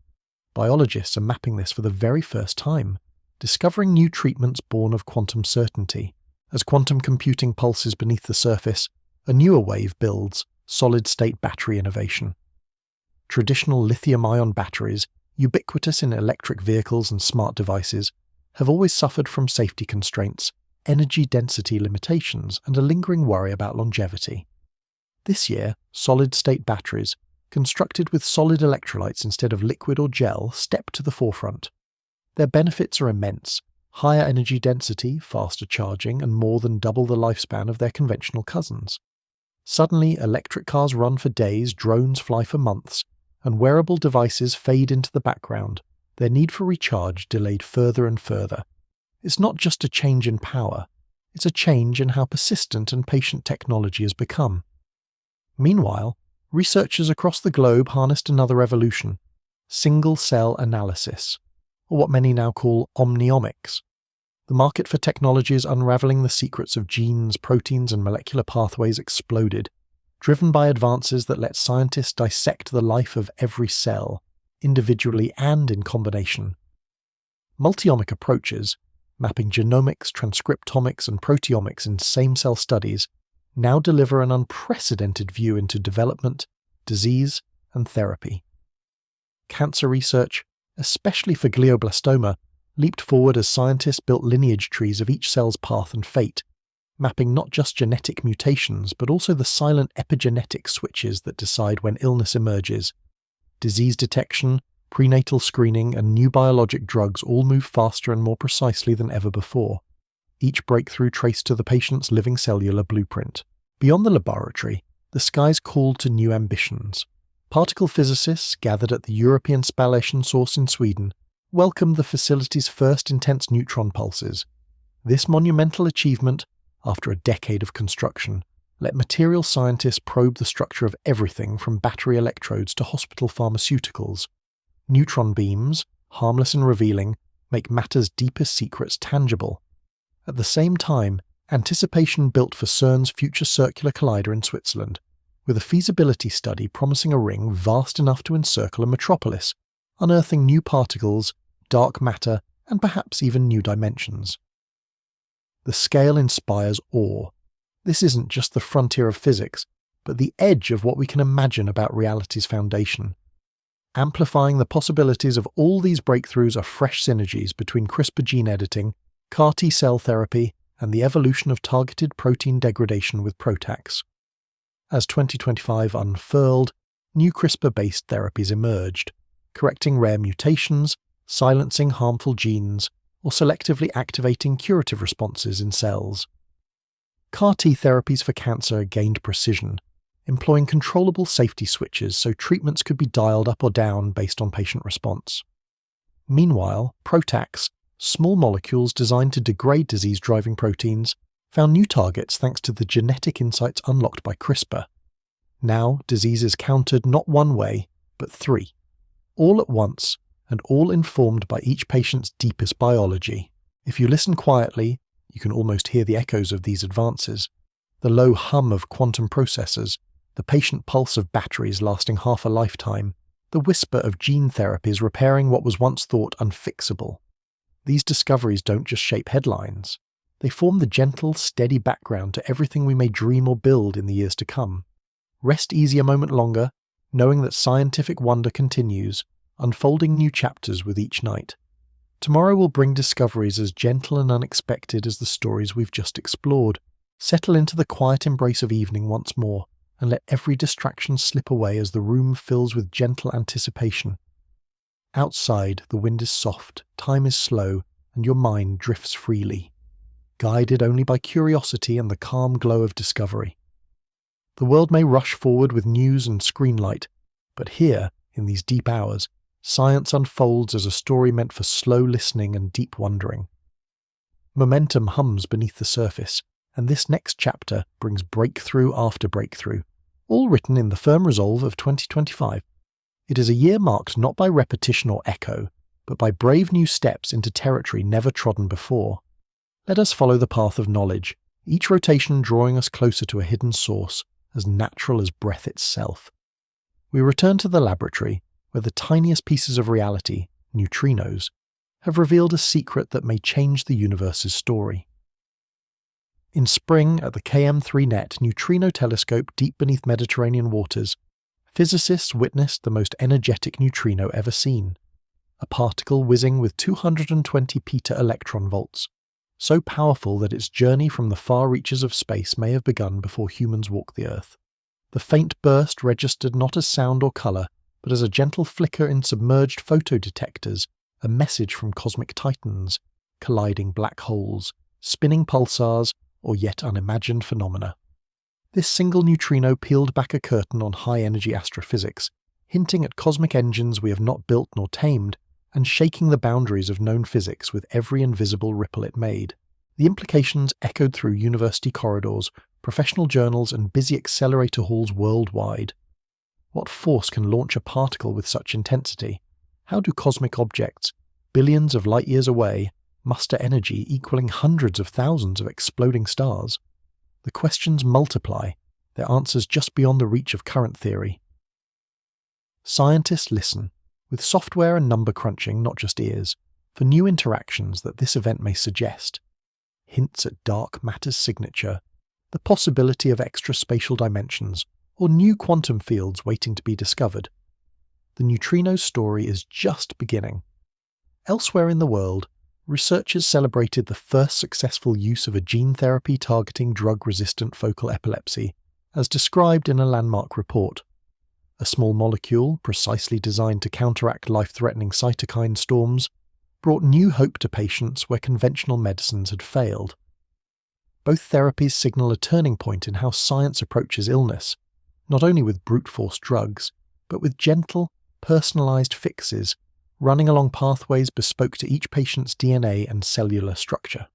Biologists are mapping this for the very first time, discovering new treatments born of quantum certainty. As quantum computing pulses beneath the surface, a newer wave builds, solid-state battery innovation. traditional lithium-ion batteries, ubiquitous in electric vehicles and smart devices, have always suffered from safety constraints, energy density limitations, and a lingering worry about longevity. This year, solid-state batteries, constructed with solid electrolytes instead of liquid or gel, step to the forefront. Their benefits are immense: higher energy density, faster charging, and more than double the lifespan of their conventional cousins. Suddenly, electric cars run for days, drones fly for months, and wearable devices fade into the background, their need for recharge delayed further and further. It's not just a change in power, it's a change in how persistent and patient technology has become. Meanwhile, researchers across the globe harnessed another revolution: single-cell analysis, or what many now call omniomics. The market for technology is unraveling the secrets of genes, proteins, and molecular pathways exploded, driven by advances that let scientists dissect the life of every cell, individually and in combination. Multi-omic approaches, mapping genomics, transcriptomics, and proteomics in same-cell studies, now deliver an unprecedented view into development, disease, and therapy. Cancer research, especially for glioblastoma, leaped forward as scientists built lineage trees of each cell's path and fate, mapping not just genetic mutations but also the silent epigenetic switches that decide when illness emerges. Disease detection, prenatal screening, and new biologic drugs all move faster and more precisely than ever before, each breakthrough traced to the patient's living cellular blueprint. Beyond the laboratory, the skies called to new ambitions. Particle physicists gathered at the European Spallation Source in Sweden welcomed the facility's first intense neutron pulses. This monumental achievement, after a decade of construction, let material scientists probe the structure of everything from battery electrodes to hospital pharmaceuticals. Neutron beams, harmless and revealing, make matter's deepest secrets tangible. At the same time, anticipation built for CERN's future circular collider in Switzerland, with a feasibility study promising a ring vast enough to encircle a metropolis, unearthing new particles, dark matter, and perhaps even new dimensions. The scale inspires awe. This isn't just the frontier of physics, but the edge of what we can imagine about reality's foundation. Amplifying the possibilities of all these breakthroughs are fresh synergies between CRISPR gene editing, CAR T-cell therapy, and the evolution of targeted protein degradation with PROTACs. As 2025 unfurled, new CRISPR-based therapies emerged, correcting rare mutations, silencing harmful genes, or selectively activating curative responses in cells. CAR T therapies for cancer gained precision, employing controllable safety switches so treatments could be dialed up or down based on patient response. Meanwhile, PROTACs, small molecules designed to degrade disease-driving proteins, found new targets thanks to the genetic insights unlocked by CRISPR. Now, disease is countered not one way, but three, all at once, and all informed by each patient's deepest biology. If you listen quietly, you can almost hear the echoes of these advances. The low hum of quantum processors, the patient pulse of batteries lasting half a lifetime, the whisper of gene therapies repairing what was once thought unfixable. These discoveries don't just shape headlines. They form the gentle, steady background to everything we may dream or build in the years to come. Rest easy a moment longer, knowing that scientific wonder continues, unfolding new chapters with each night. Tomorrow will bring discoveries as gentle and unexpected as the stories we've just explored. Settle into the quiet embrace of evening once more, and let every distraction slip away as the room fills with gentle anticipation. Outside, the wind is soft, time is slow, and your mind drifts freely, guided only by curiosity and the calm glow of discovery. The world may rush forward with news and screenlight, but here, in these deep hours, science unfolds as a story meant for slow listening and deep wondering. Momentum hums beneath the surface, and this next chapter brings breakthrough after breakthrough, all written in the firm resolve of 2025. It is a year marked not by repetition or echo, but by brave new steps into territory never trodden before. Let us follow the path of knowledge, each rotation drawing us closer to a hidden source, as natural as breath itself. We return to the laboratory, where the tiniest pieces of reality, neutrinos, have revealed a secret that may change the universe's story. In spring, at the KM3 Net Neutrino Telescope deep beneath Mediterranean waters, physicists witnessed the most energetic neutrino ever seen, a particle whizzing with 220 peta electron volts, so powerful that its journey from the far reaches of space may have begun before humans walked the Earth. The faint burst registered not as sound or colour, but as a gentle flicker in submerged photodetectors, a message from cosmic titans, colliding black holes, spinning pulsars, or yet unimagined phenomena. This single neutrino peeled back a curtain on high-energy astrophysics, hinting at cosmic engines we have not built nor tamed, and shaking the boundaries of known physics with every invisible ripple it made. The implications echoed through university corridors, professional journals, and busy accelerator halls worldwide. What force can launch a particle with such intensity? How do cosmic objects, billions of light-years away, muster energy equaling hundreds of thousands of exploding stars? The questions multiply, their answers just beyond the reach of current theory. Scientists listen, with software and number crunching, not just ears, for new interactions that this event may suggest. Hints at dark matter's signature, the possibility of extra spatial dimensions, or new quantum fields waiting to be discovered. The neutrino's story is just beginning. Elsewhere in the world, researchers celebrated the first successful use of a gene therapy targeting drug-resistant focal epilepsy, as described in a landmark report. A small molecule, precisely designed to counteract life-threatening cytokine storms, brought new hope to patients where conventional medicines had failed. Both therapies signal a turning point in how science approaches illness, not only with brute-force drugs, but with gentle, personalized fixes running along pathways bespoke to each patient's DNA and cellular structure.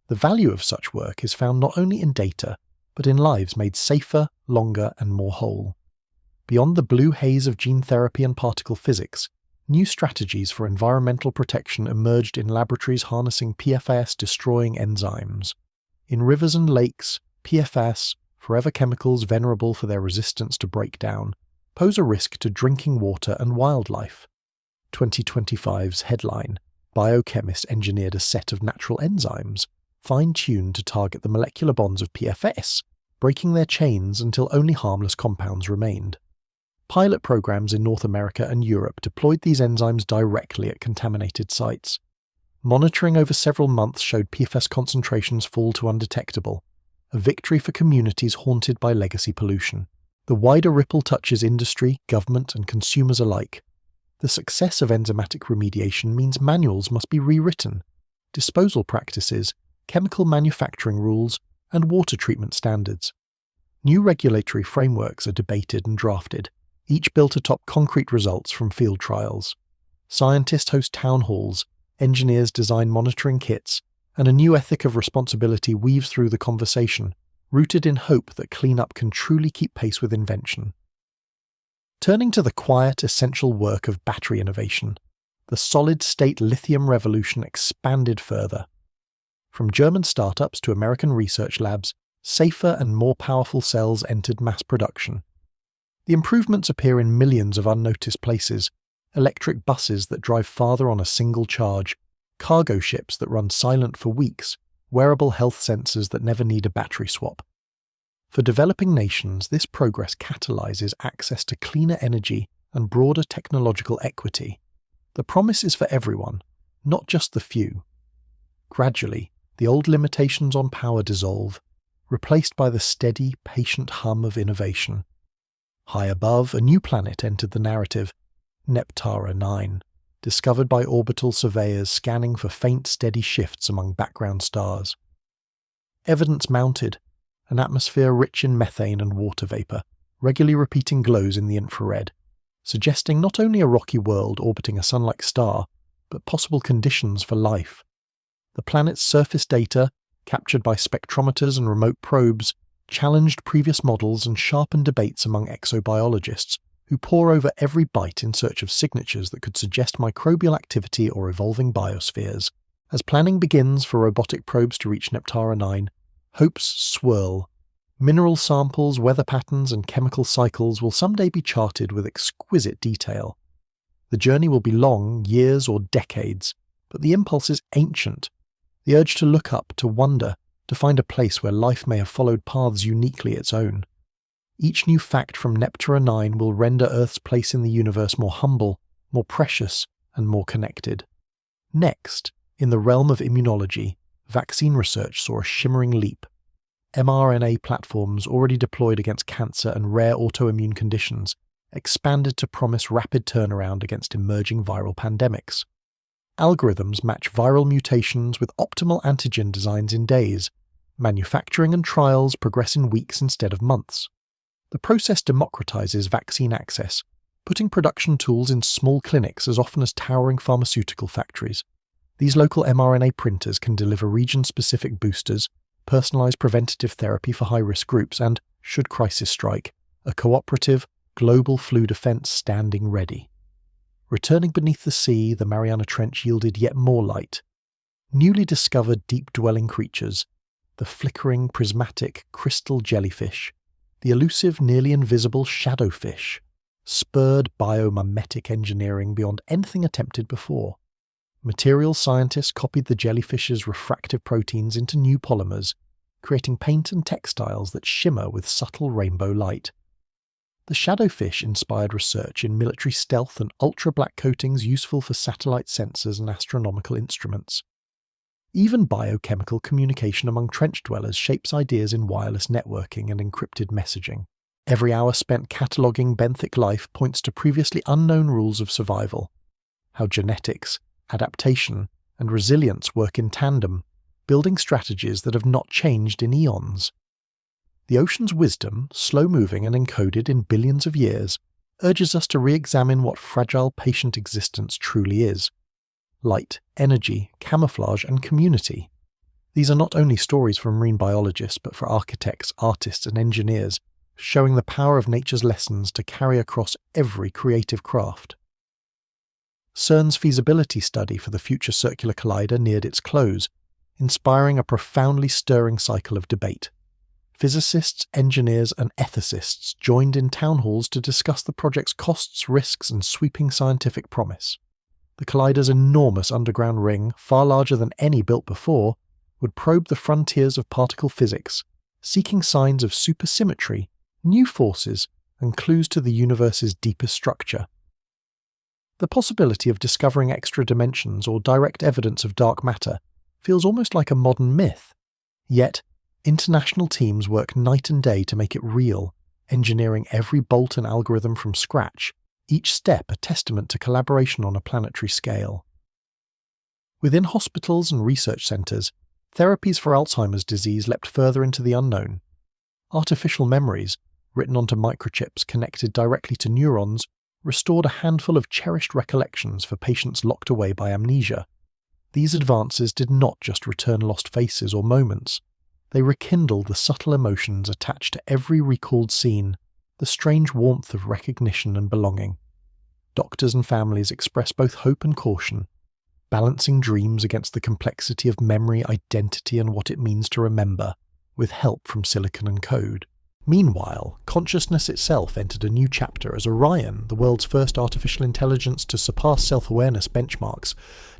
The value of such work is found not only in data, but in lives made safer, longer, and more whole. Beyond the blue haze of gene therapy and particle physics, new strategies for environmental protection emerged in laboratories harnessing PFAS-destroying enzymes. In rivers and lakes, PFAS, forever chemicals venerable for their resistance to breakdown, pose a risk to drinking water and wildlife. 2025's headline, Biochemist engineered a set of natural enzymes, fine-tuned to target the molecular bonds of PFAS, breaking their chains until only harmless compounds remained. Pilot programs in North America and Europe deployed these enzymes directly at contaminated sites. Monitoring over several months showed PFAS concentrations fall to undetectable, a victory for communities haunted by legacy pollution. The wider ripple touches industry, government, and consumers alike. The success of enzymatic remediation means manuals must be rewritten. Disposal practices, chemical manufacturing rules, and water treatment standards. New regulatory frameworks are debated and drafted, each built atop concrete results from field trials. Scientists host town halls, engineers design monitoring kits, and a new ethic of responsibility weaves through the conversation, rooted in hope that cleanup can truly keep pace with invention. Turning to the quiet, essential work of battery innovation, the solid-state lithium revolution expanded further. From German startups to American research labs, safer and more powerful cells entered mass production. The improvements appear in millions of unnoticed places: electric buses that drive farther on a single charge, cargo ships that run silent for weeks, wearable health sensors that never need a battery swap. For developing nations, this progress catalyzes access to cleaner energy and broader technological equity. The promise is for everyone, not just the few. Gradually, the old limitations on power dissolve, replaced by the steady, patient hum of innovation. High above, a new planet entered the narrative, Neptara 9, discovered by orbital surveyors scanning for faint, steady shifts among background stars. Evidence mounted, an atmosphere rich in methane and water vapor, regularly repeating glows in the infrared, suggesting not only a rocky world orbiting a sun-like star, but possible conditions for life. The planet's surface data, captured by spectrometers and remote probes, challenged previous models and sharpened debates among exobiologists, who pore over every bite in search of signatures that could suggest microbial activity or evolving biospheres. As planning begins for robotic probes to reach Neptara 9, hopes swirl. Mineral samples, weather patterns, and chemical cycles will someday be charted with exquisite detail. The journey will be long, years or decades, but the impulse is ancient. The urge to look up, to wonder, to find a place where life may have followed paths uniquely its own. Each new fact from Neptune 9 will render Earth's place in the universe more humble, more precious, and more connected. Next, in the realm of immunology, vaccine research saw a shimmering leap. mRNA platforms already deployed against cancer and rare autoimmune conditions expanded to promise rapid turnaround against emerging viral pandemics. Algorithms match viral mutations with optimal antigen designs in days. Manufacturing and trials progress in weeks instead of months. The process democratizes vaccine access, putting production tools in small clinics as often as towering pharmaceutical factories. These local mRNA printers can deliver region-specific boosters, personalized preventative therapy for high-risk groups, and, should crisis strike, a cooperative, global flu defense standing ready. Returning beneath the sea, the Mariana Trench yielded yet more light. Newly discovered deep-dwelling creatures, the flickering, prismatic, crystal jellyfish, the elusive, nearly invisible shadowfish, spurred biomimetic engineering beyond anything attempted before. Materials scientists copied the jellyfish's refractive proteins into new polymers, creating paint and textiles that shimmer with subtle rainbow light. The shadowfish inspired research in military stealth and ultra-black coatings useful for satellite sensors and astronomical instruments. Even biochemical communication among trench dwellers shapes ideas in wireless networking and encrypted messaging. Every hour spent cataloguing benthic life points to previously unknown rules of survival, how genetics, adaptation, and resilience work in tandem, building strategies that have not changed in eons. The ocean's wisdom, slow-moving and encoded in billions of years, urges us to re-examine what fragile patient existence truly is. Light, energy, camouflage, and community. These are not only stories for marine biologists, but for architects, artists, and engineers, showing the power of nature's lessons to carry across every creative craft. CERN's feasibility study for the Future Circular Collider neared its close, inspiring a profoundly stirring cycle of debate. Physicists, engineers, and ethicists joined in town halls to discuss the project's costs, risks, and sweeping scientific promise. The collider's enormous underground ring, far larger than any built before, would probe the frontiers of particle physics, seeking signs of supersymmetry, new forces, and clues to the universe's deepest structure. The possibility of discovering extra dimensions or direct evidence of dark matter feels almost like a modern myth. Yet, international teams work night and day to make it real, engineering every bolt and algorithm from scratch, each step a testament to collaboration on a planetary scale. Within hospitals and research centres, therapies for Alzheimer's disease leapt further into the unknown. Artificial memories, written onto microchips connected directly to neurons, restored a handful of cherished recollections for patients locked away by amnesia. These advances did not just return lost faces or moments. They rekindled the subtle emotions attached to every recalled scene, the strange warmth of recognition and belonging. Doctors and families express both hope and caution, balancing dreams against the complexity of memory, identity, and what it means to remember, with help from silicon and code. Meanwhile, consciousness itself entered a new chapter as Orion, the world's first artificial intelligence to surpass self-awareness benchmarks,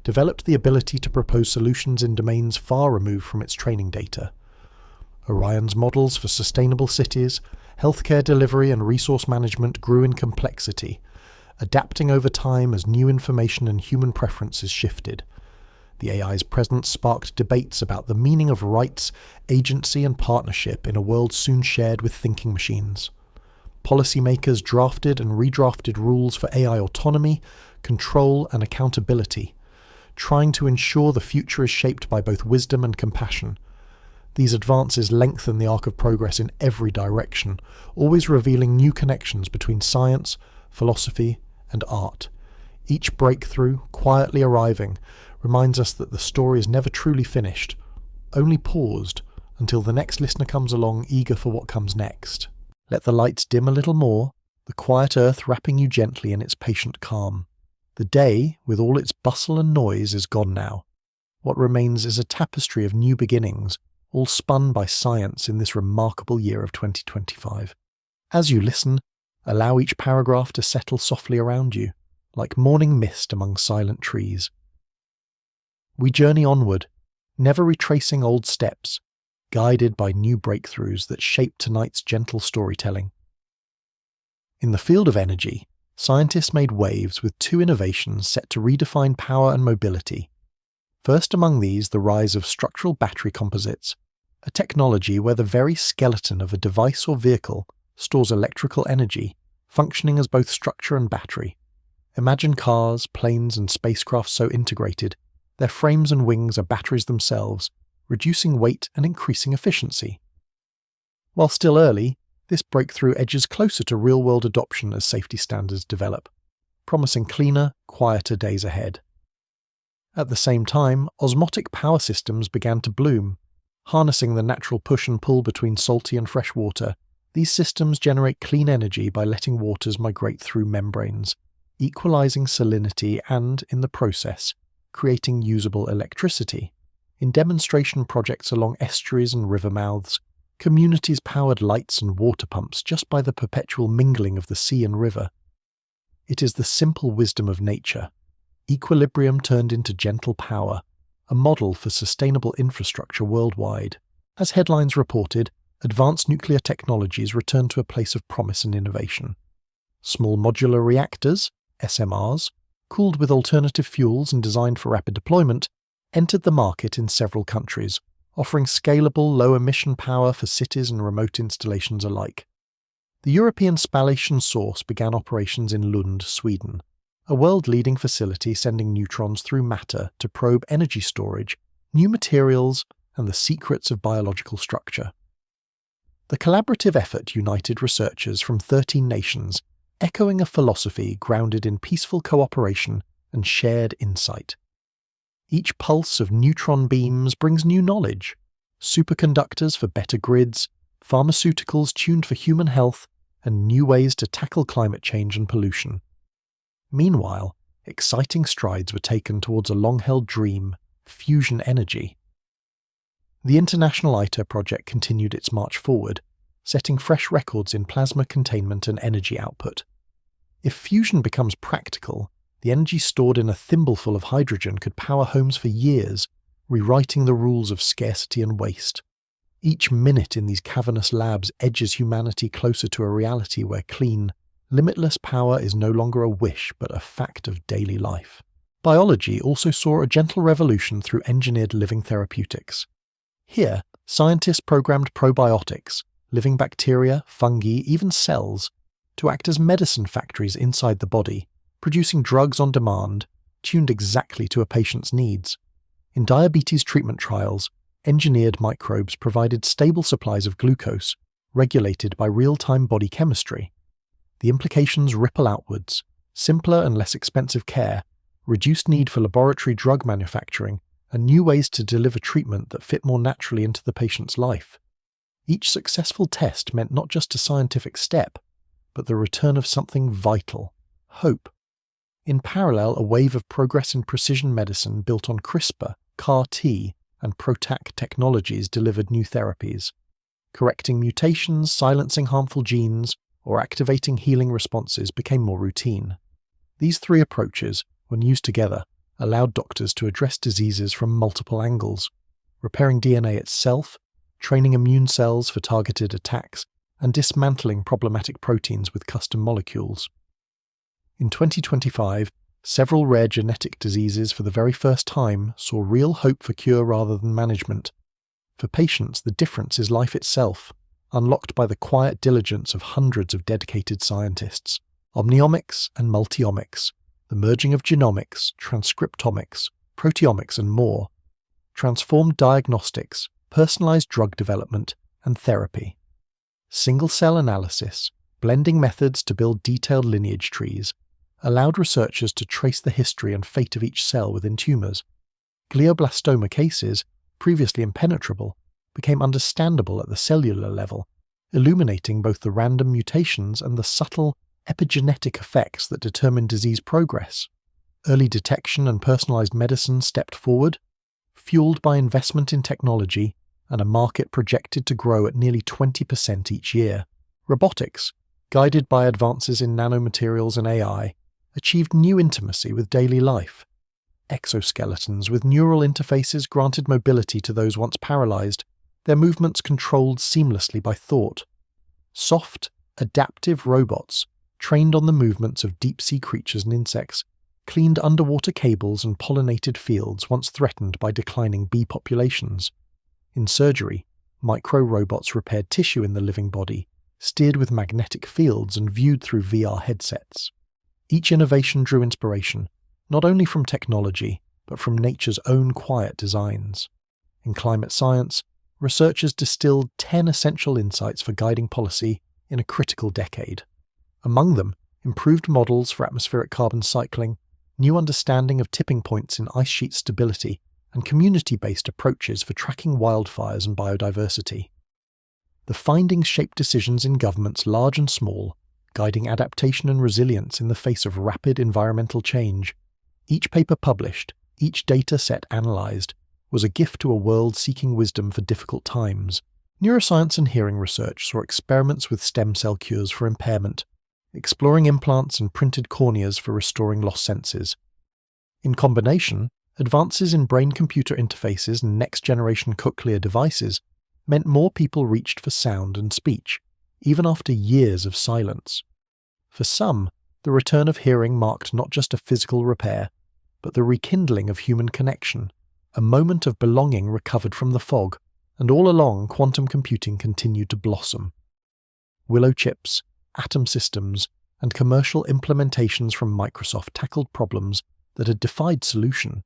developed the ability to propose solutions in domains far removed from its training data. Orion's models for sustainable cities, healthcare delivery, and resource management grew in complexity, adapting over time as new information and human preferences shifted. The AI's presence sparked debates about the meaning of rights, agency, and partnership in a world soon shared with thinking machines. Policymakers drafted and redrafted rules for AI autonomy, control, and accountability, trying to ensure the future is shaped by both wisdom and compassion. These advances lengthen the arc of progress in every direction, always revealing new connections between science, philosophy, and art. Each breakthrough, quietly arriving, reminds us that the story is never truly finished, only paused until the next listener comes along eager for what comes next. Let the lights dim a little more, the quiet earth wrapping you gently in its patient calm. The day, with all its bustle and noise, is gone now. What remains is a tapestry of new beginnings, all spun by science in this remarkable year of 2025. As you listen, allow each paragraph to settle softly around you, like morning mist among silent trees. We journey onward, never retracing old steps, guided by new breakthroughs that shape tonight's gentle storytelling. In the field of energy, scientists made waves with two innovations set to redefine power and mobility. First among these, the rise of structural battery composites, a technology where the very skeleton of a device or vehicle stores electrical energy, functioning as both structure and battery. Imagine cars, planes, and spacecraft so integrated, their frames and wings are batteries themselves, reducing weight and increasing efficiency. While still early, this breakthrough edges closer to real-world adoption as safety standards develop, promising cleaner, quieter days ahead. At the same time, osmotic power systems began to bloom. Harnessing the natural push and pull between salty and fresh water, these systems generate clean energy by letting waters migrate through membranes, equalizing salinity and, in the process, creating usable electricity. In demonstration projects along estuaries and river mouths, communities powered lights and water pumps just by the perpetual mingling of the sea and river. It is the simple wisdom of nature. Equilibrium turned into gentle power, a model for sustainable infrastructure worldwide. As headlines reported, advanced nuclear technologies returned to a place of promise and innovation. Small modular reactors, SMRs, cooled with alternative fuels and designed for rapid deployment, entered the market in several countries, offering scalable, low-emission power for cities and remote installations alike. The European spallation source began operations in Lund, Sweden, a world-leading facility sending neutrons through matter to probe energy storage, new materials, and the secrets of biological structure. The collaborative effort united researchers from 13 nations, echoing a philosophy grounded in peaceful cooperation and shared insight. Each pulse of neutron beams brings new knowledge: superconductors for better grids, pharmaceuticals tuned for human health, and new ways to tackle climate change and pollution. Meanwhile, exciting strides were taken towards a long-held dream: fusion energy. The International ITER project continued its march forward, setting fresh records in plasma containment and energy output. If fusion becomes practical, the energy stored in a thimbleful of hydrogen could power homes for years, rewriting the rules of scarcity and waste. Each minute in these cavernous labs edges humanity closer to a reality where clean, limitless power is no longer a wish but a fact of daily life. Biology also saw a gentle revolution through engineered living therapeutics. Here, scientists programmed probiotics, living bacteria, fungi, even cells, to act as medicine factories inside the body, producing drugs on demand, tuned exactly to a patient's needs. In diabetes treatment trials, engineered microbes provided stable supplies of glucose, regulated by real-time body chemistry. The implications ripple outwards: simpler and less expensive care, reduced need for laboratory drug manufacturing, and new ways to deliver treatment that fit more naturally into the patient's life. Each successful test meant not just a scientific step, but the return of something vital: hope. In parallel, a wave of progress in precision medicine built on CRISPR, CAR-T, and PROTAC technologies delivered new therapies. Correcting mutations, silencing harmful genes, or activating healing responses became more routine. These three approaches, when used together, allowed doctors to address diseases from multiple angles: repairing DNA itself, training immune cells for targeted attacks, and dismantling problematic proteins with custom molecules. In 2025, several rare genetic diseases for the very first time saw real hope for cure rather than management. For patients, the difference is life itself, unlocked by the quiet diligence of hundreds of dedicated scientists. Omniomics and multiomics, the merging of genomics, transcriptomics, proteomics, and more, transformed diagnostics, personalized drug development, and therapy. Single-cell analysis, blending methods to build detailed lineage trees, allowed researchers to trace the history and fate of each cell within tumors. Glioblastoma cases, previously impenetrable, became understandable at the cellular level, illuminating both the random mutations and the subtle, epigenetic effects that determine disease progress. Early detection and personalized medicine stepped forward, fueled by investment in technology and a market projected to grow at nearly 20% each year. Robotics, guided by advances in nanomaterials and AI, achieved new intimacy with daily life. Exoskeletons with neural interfaces granted mobility to those once paralyzed, their movements controlled seamlessly by thought. Soft, adaptive robots, trained on the movements of deep-sea creatures and insects, cleaned underwater cables and pollinated fields once threatened by declining bee populations. In surgery, micro-robots repaired tissue in the living body, steered with magnetic fields and viewed through VR headsets. Each innovation drew inspiration, not only from technology, but from nature's own quiet designs. In climate science, researchers distilled 10 essential insights for guiding policy in a critical decade. Among them, improved models for atmospheric carbon cycling, new understanding of tipping points in ice sheet stability, and community-based approaches for tracking wildfires and biodiversity. The findings shaped decisions in governments large and small, guiding adaptation and resilience in the face of rapid environmental change. Each paper published, each data set analysed, was a gift to a world seeking wisdom for difficult times. Neuroscience and hearing research saw experiments with stem cell cures for impairment, exploring implants and printed corneas for restoring lost senses. In combination, advances in brain-computer interfaces and next-generation cochlear devices meant more people reached for sound and speech, even after years of silence. For some, the return of hearing marked not just a physical repair, but the rekindling of human connection, a moment of belonging recovered from the fog, and all along quantum computing continued to blossom. Willow chips, atom systems, and commercial implementations from Microsoft tackled problems that had defied solution.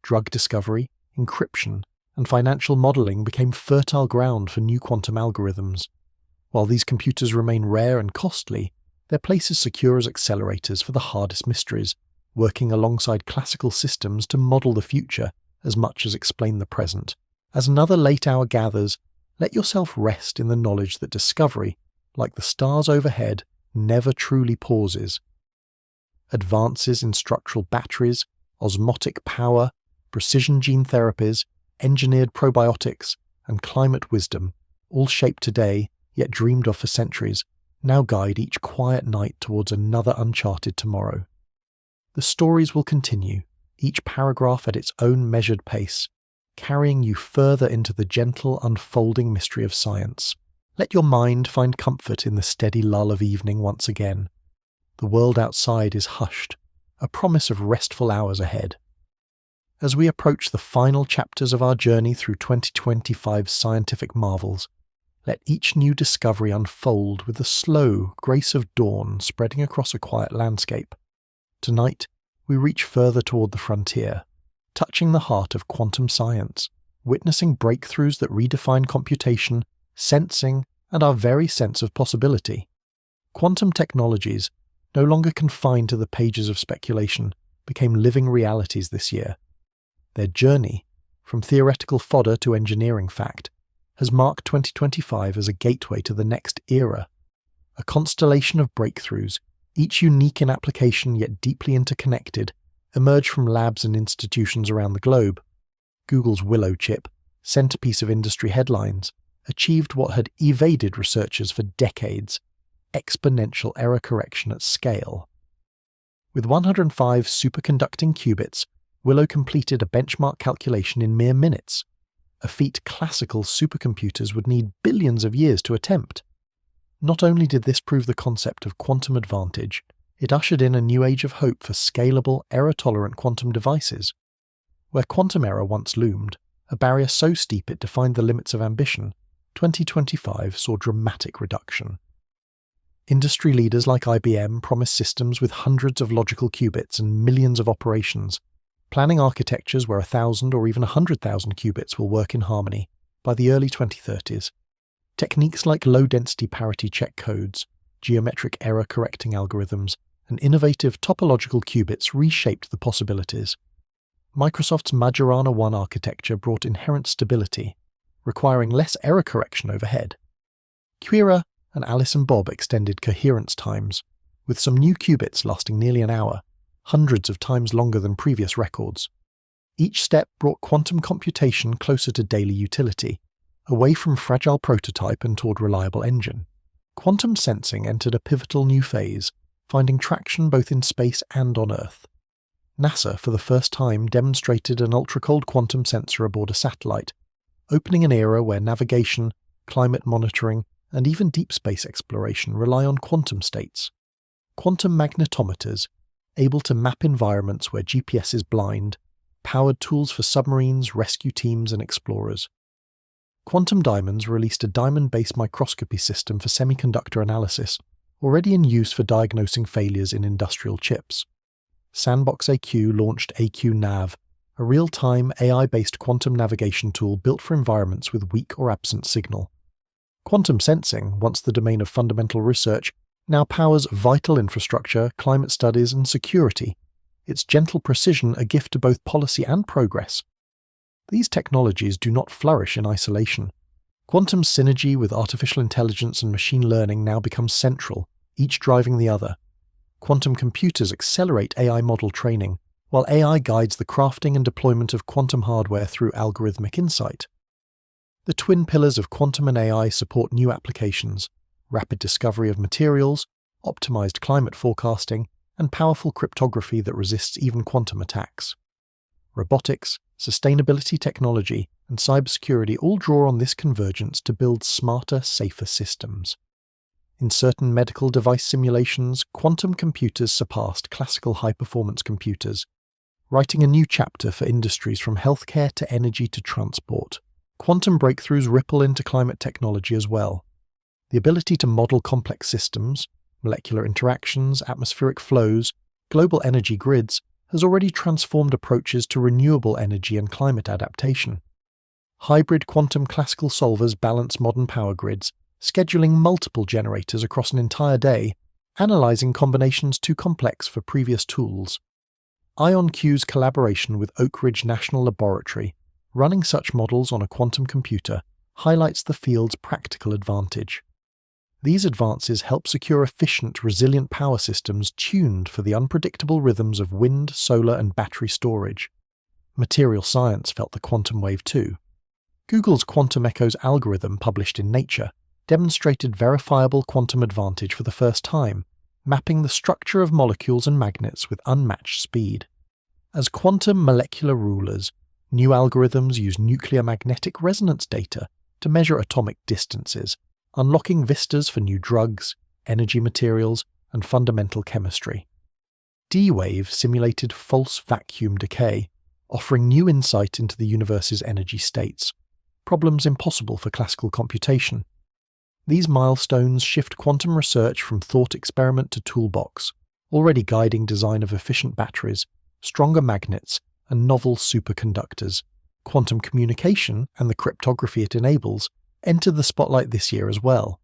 Drug discovery, encryption, and financial modeling became fertile ground for new quantum algorithms. While these computers remain rare and costly, their place is secure as accelerators for the hardest mysteries, working alongside classical systems to model the future as much as explain the present. As another late hour gathers, let yourself rest in the knowledge that discovery, like the stars overhead, never truly pauses. Advances in structural batteries, osmotic power, precision gene therapies, engineered probiotics, and climate wisdom, all shaped today, yet dreamed of for centuries, now guide each quiet night towards another uncharted tomorrow. The stories will continue, each paragraph at its own measured pace, carrying you further into the gentle, unfolding mystery of science. Let your mind find comfort in the steady lull of evening once again. The world outside is hushed, a promise of restful hours ahead. As we approach the final chapters of our journey through 2025's scientific marvels, let each new discovery unfold with the slow grace of dawn spreading across a quiet landscape. Tonight, we reach further toward the frontier, touching the heart of quantum science, witnessing breakthroughs that redefine computation, sensing, and our very sense of possibility. Quantum technologies, no longer confined to the pages of speculation, became living realities this year. Their journey, from theoretical fodder to engineering fact, has marked 2025 as a gateway to the next era. A constellation of breakthroughs, each unique in application yet deeply interconnected, emerged from labs and institutions around the globe. Google's Willow chip, centerpiece of industry headlines, achieved what had evaded researchers for decades: exponential error correction at scale. With 105 superconducting qubits, Willow completed a benchmark calculation in mere minutes, a feat classical supercomputers would need billions of years to attempt. Not only did this prove the concept of quantum advantage, it ushered in a new age of hope for scalable, error-tolerant quantum devices. Where quantum error once loomed, a barrier so steep it defined the limits of ambition, 2025 saw dramatic reduction. Industry leaders like IBM promise systems with hundreds of logical qubits and millions of operations, planning architectures where 1,000 or even 100,000 qubits will work in harmony by the early 2030s. Techniques like low-density parity check codes, geometric error-correcting algorithms, and innovative topological qubits reshaped the possibilities. Microsoft's Majorana 1 architecture brought inherent stability, requiring less error correction overhead. Quira and Alice and Bob extended coherence times, with some new qubits lasting nearly an hour, hundreds of times longer than previous records. Each step brought quantum computation closer to daily utility, away from fragile prototype and toward reliable engine. Quantum sensing entered a pivotal new phase, finding traction both in space and on Earth. NASA, for the first time, demonstrated an ultra-cold quantum sensor aboard a satellite, opening an era where navigation, climate monitoring, and even deep space exploration rely on quantum states. quantum magnetometers, able to map environments where GPS is blind, powered tools for submarines, rescue teams, and explorers. Quantum Diamonds released a diamond-based microscopy system for semiconductor analysis, already in use for diagnosing failures in industrial chips. Sandbox AQ launched AQ Nav, a real-time AI-based quantum navigation tool built for environments with weak or absent signal. Quantum sensing, once the domain of fundamental research, now powers vital infrastructure, climate studies, and security, its gentle precision a gift to both policy and progress. These technologies do not flourish in isolation. Quantum synergy with artificial intelligence and machine learning now becomes central, each driving the other. Quantum computers accelerate AI model training, while AI guides the crafting and deployment of quantum hardware through algorithmic insight. The twin pillars of quantum and AI support new applications: rapid discovery of materials, optimized climate forecasting, and powerful cryptography that resists even quantum attacks. Robotics, sustainability technology, and cybersecurity all draw on this convergence to build smarter, safer systems. In certain medical device simulations, quantum computers surpassed classical high-performance computers, writing a new chapter for industries from healthcare to energy to transport. Quantum breakthroughs ripple into climate technology as well. The ability to model complex systems, molecular interactions, atmospheric flows, global energy grids, has already transformed approaches to renewable energy and climate adaptation. Hybrid quantum classical solvers balance modern power grids, scheduling multiple generators across an entire day, analyzing combinations too complex for previous tools. IonQ's collaboration with Oak Ridge National Laboratory, running such models on a quantum computer, highlights the field's practical advantage. These advances help secure efficient, resilient power systems tuned for the unpredictable rhythms of wind, solar, and battery storage. Material science felt the quantum wave too. Google's Quantum Echoes algorithm, published in Nature, demonstrated verifiable quantum advantage for the first time, mapping the structure of molecules and magnets with unmatched speed. As quantum molecular rulers, new algorithms use nuclear magnetic resonance data to measure atomic distances, unlocking vistas for new drugs, energy materials, and fundamental chemistry. D-Wave simulated false vacuum decay, offering new insight into the universe's energy states, problems impossible for classical computation. These milestones shift quantum research from thought experiment to toolbox, already guiding design of efficient batteries, stronger magnets, and novel superconductors. Quantum communication and the cryptography it enables enter the spotlight this year as well.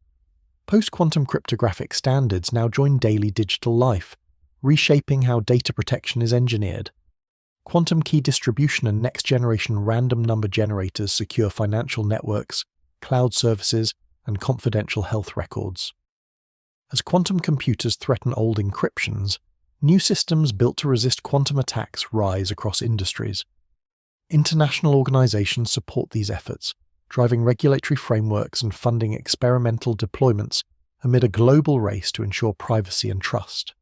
Post-quantum cryptographic standards now join daily digital life, reshaping how data protection is engineered. Quantum key distribution and next-generation random number generators secure financial networks, cloud services, and confidential health records. As quantum computers threaten old encryptions, new systems built to resist quantum attacks rise across industries. International organizations support these efforts, driving regulatory frameworks and funding experimental deployments amid a global race to ensure privacy and trust.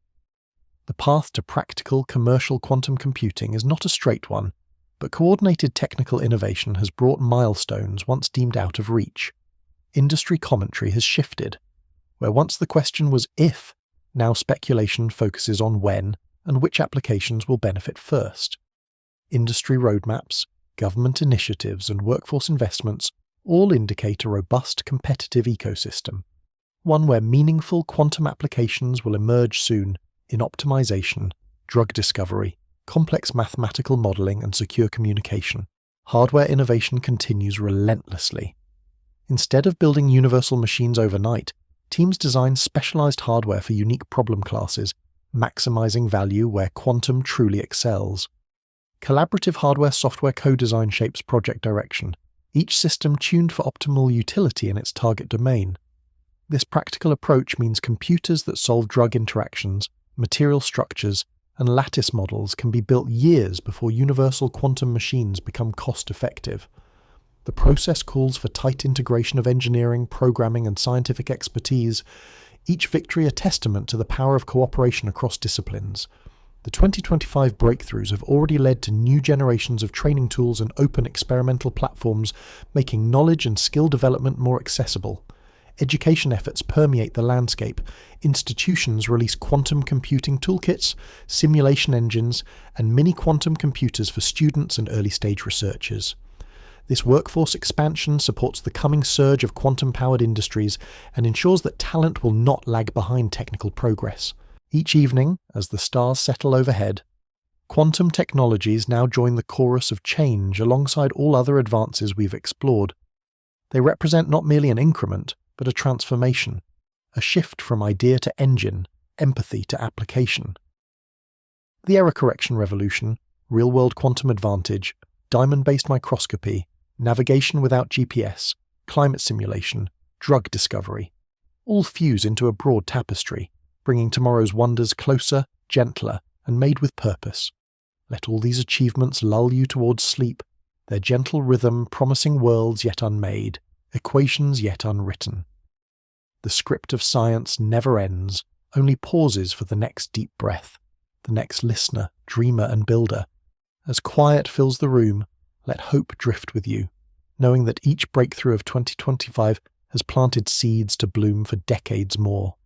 The path to practical commercial quantum computing is not a straight one, but coordinated technical innovation has brought milestones once deemed out of reach. Industry commentary has shifted. Where once the question was if, now speculation focuses on when and which applications will benefit first. Industry roadmaps, government initiatives, and workforce investments all indicate a robust competitive ecosystem, one where meaningful quantum applications will emerge soon in optimization, drug discovery, complex mathematical modeling, and secure communication. Hardware innovation continues relentlessly. Instead of building universal machines overnight, teams design specialized hardware for unique problem classes, maximizing value where quantum truly excels. Collaborative hardware-software co-design shapes project direction, each system tuned for optimal utility in its target domain. This practical approach means computers that solve drug interactions, material structures, and lattice models can be built years before universal quantum machines become cost-effective. The process calls for tight integration of engineering, programming, and scientific expertise, each victory a testament to the power of cooperation across disciplines. The 2025 breakthroughs have already led to new generations of training tools and open experimental platforms, making knowledge and skill development more accessible. education efforts permeate the landscape. Institutions release quantum computing toolkits, simulation engines, and mini-quantum computers for students and early-stage researchers. This workforce expansion supports the coming surge of quantum-powered industries and ensures that talent will not lag behind technical progress. Each evening, as the stars settle overhead, quantum technologies now join the chorus of change alongside all other advances we've explored. They represent not merely an increment, but a transformation, a shift from idea to engine, empathy to application. The error correction revolution, real-world quantum advantage, diamond-based microscopy, navigation without GPS, climate simulation, drug discovery, all fuse into a broad tapestry, bringing tomorrow's wonders closer, gentler, and made with purpose. Let all these achievements lull you towards sleep, their gentle rhythm promising worlds yet unmade, equations yet unwritten. The script of science never ends, only pauses for the next deep breath, the next listener, dreamer, and builder. As quiet fills the room, let hope drift with you, knowing that each breakthrough of 2025 has planted seeds to bloom for decades more.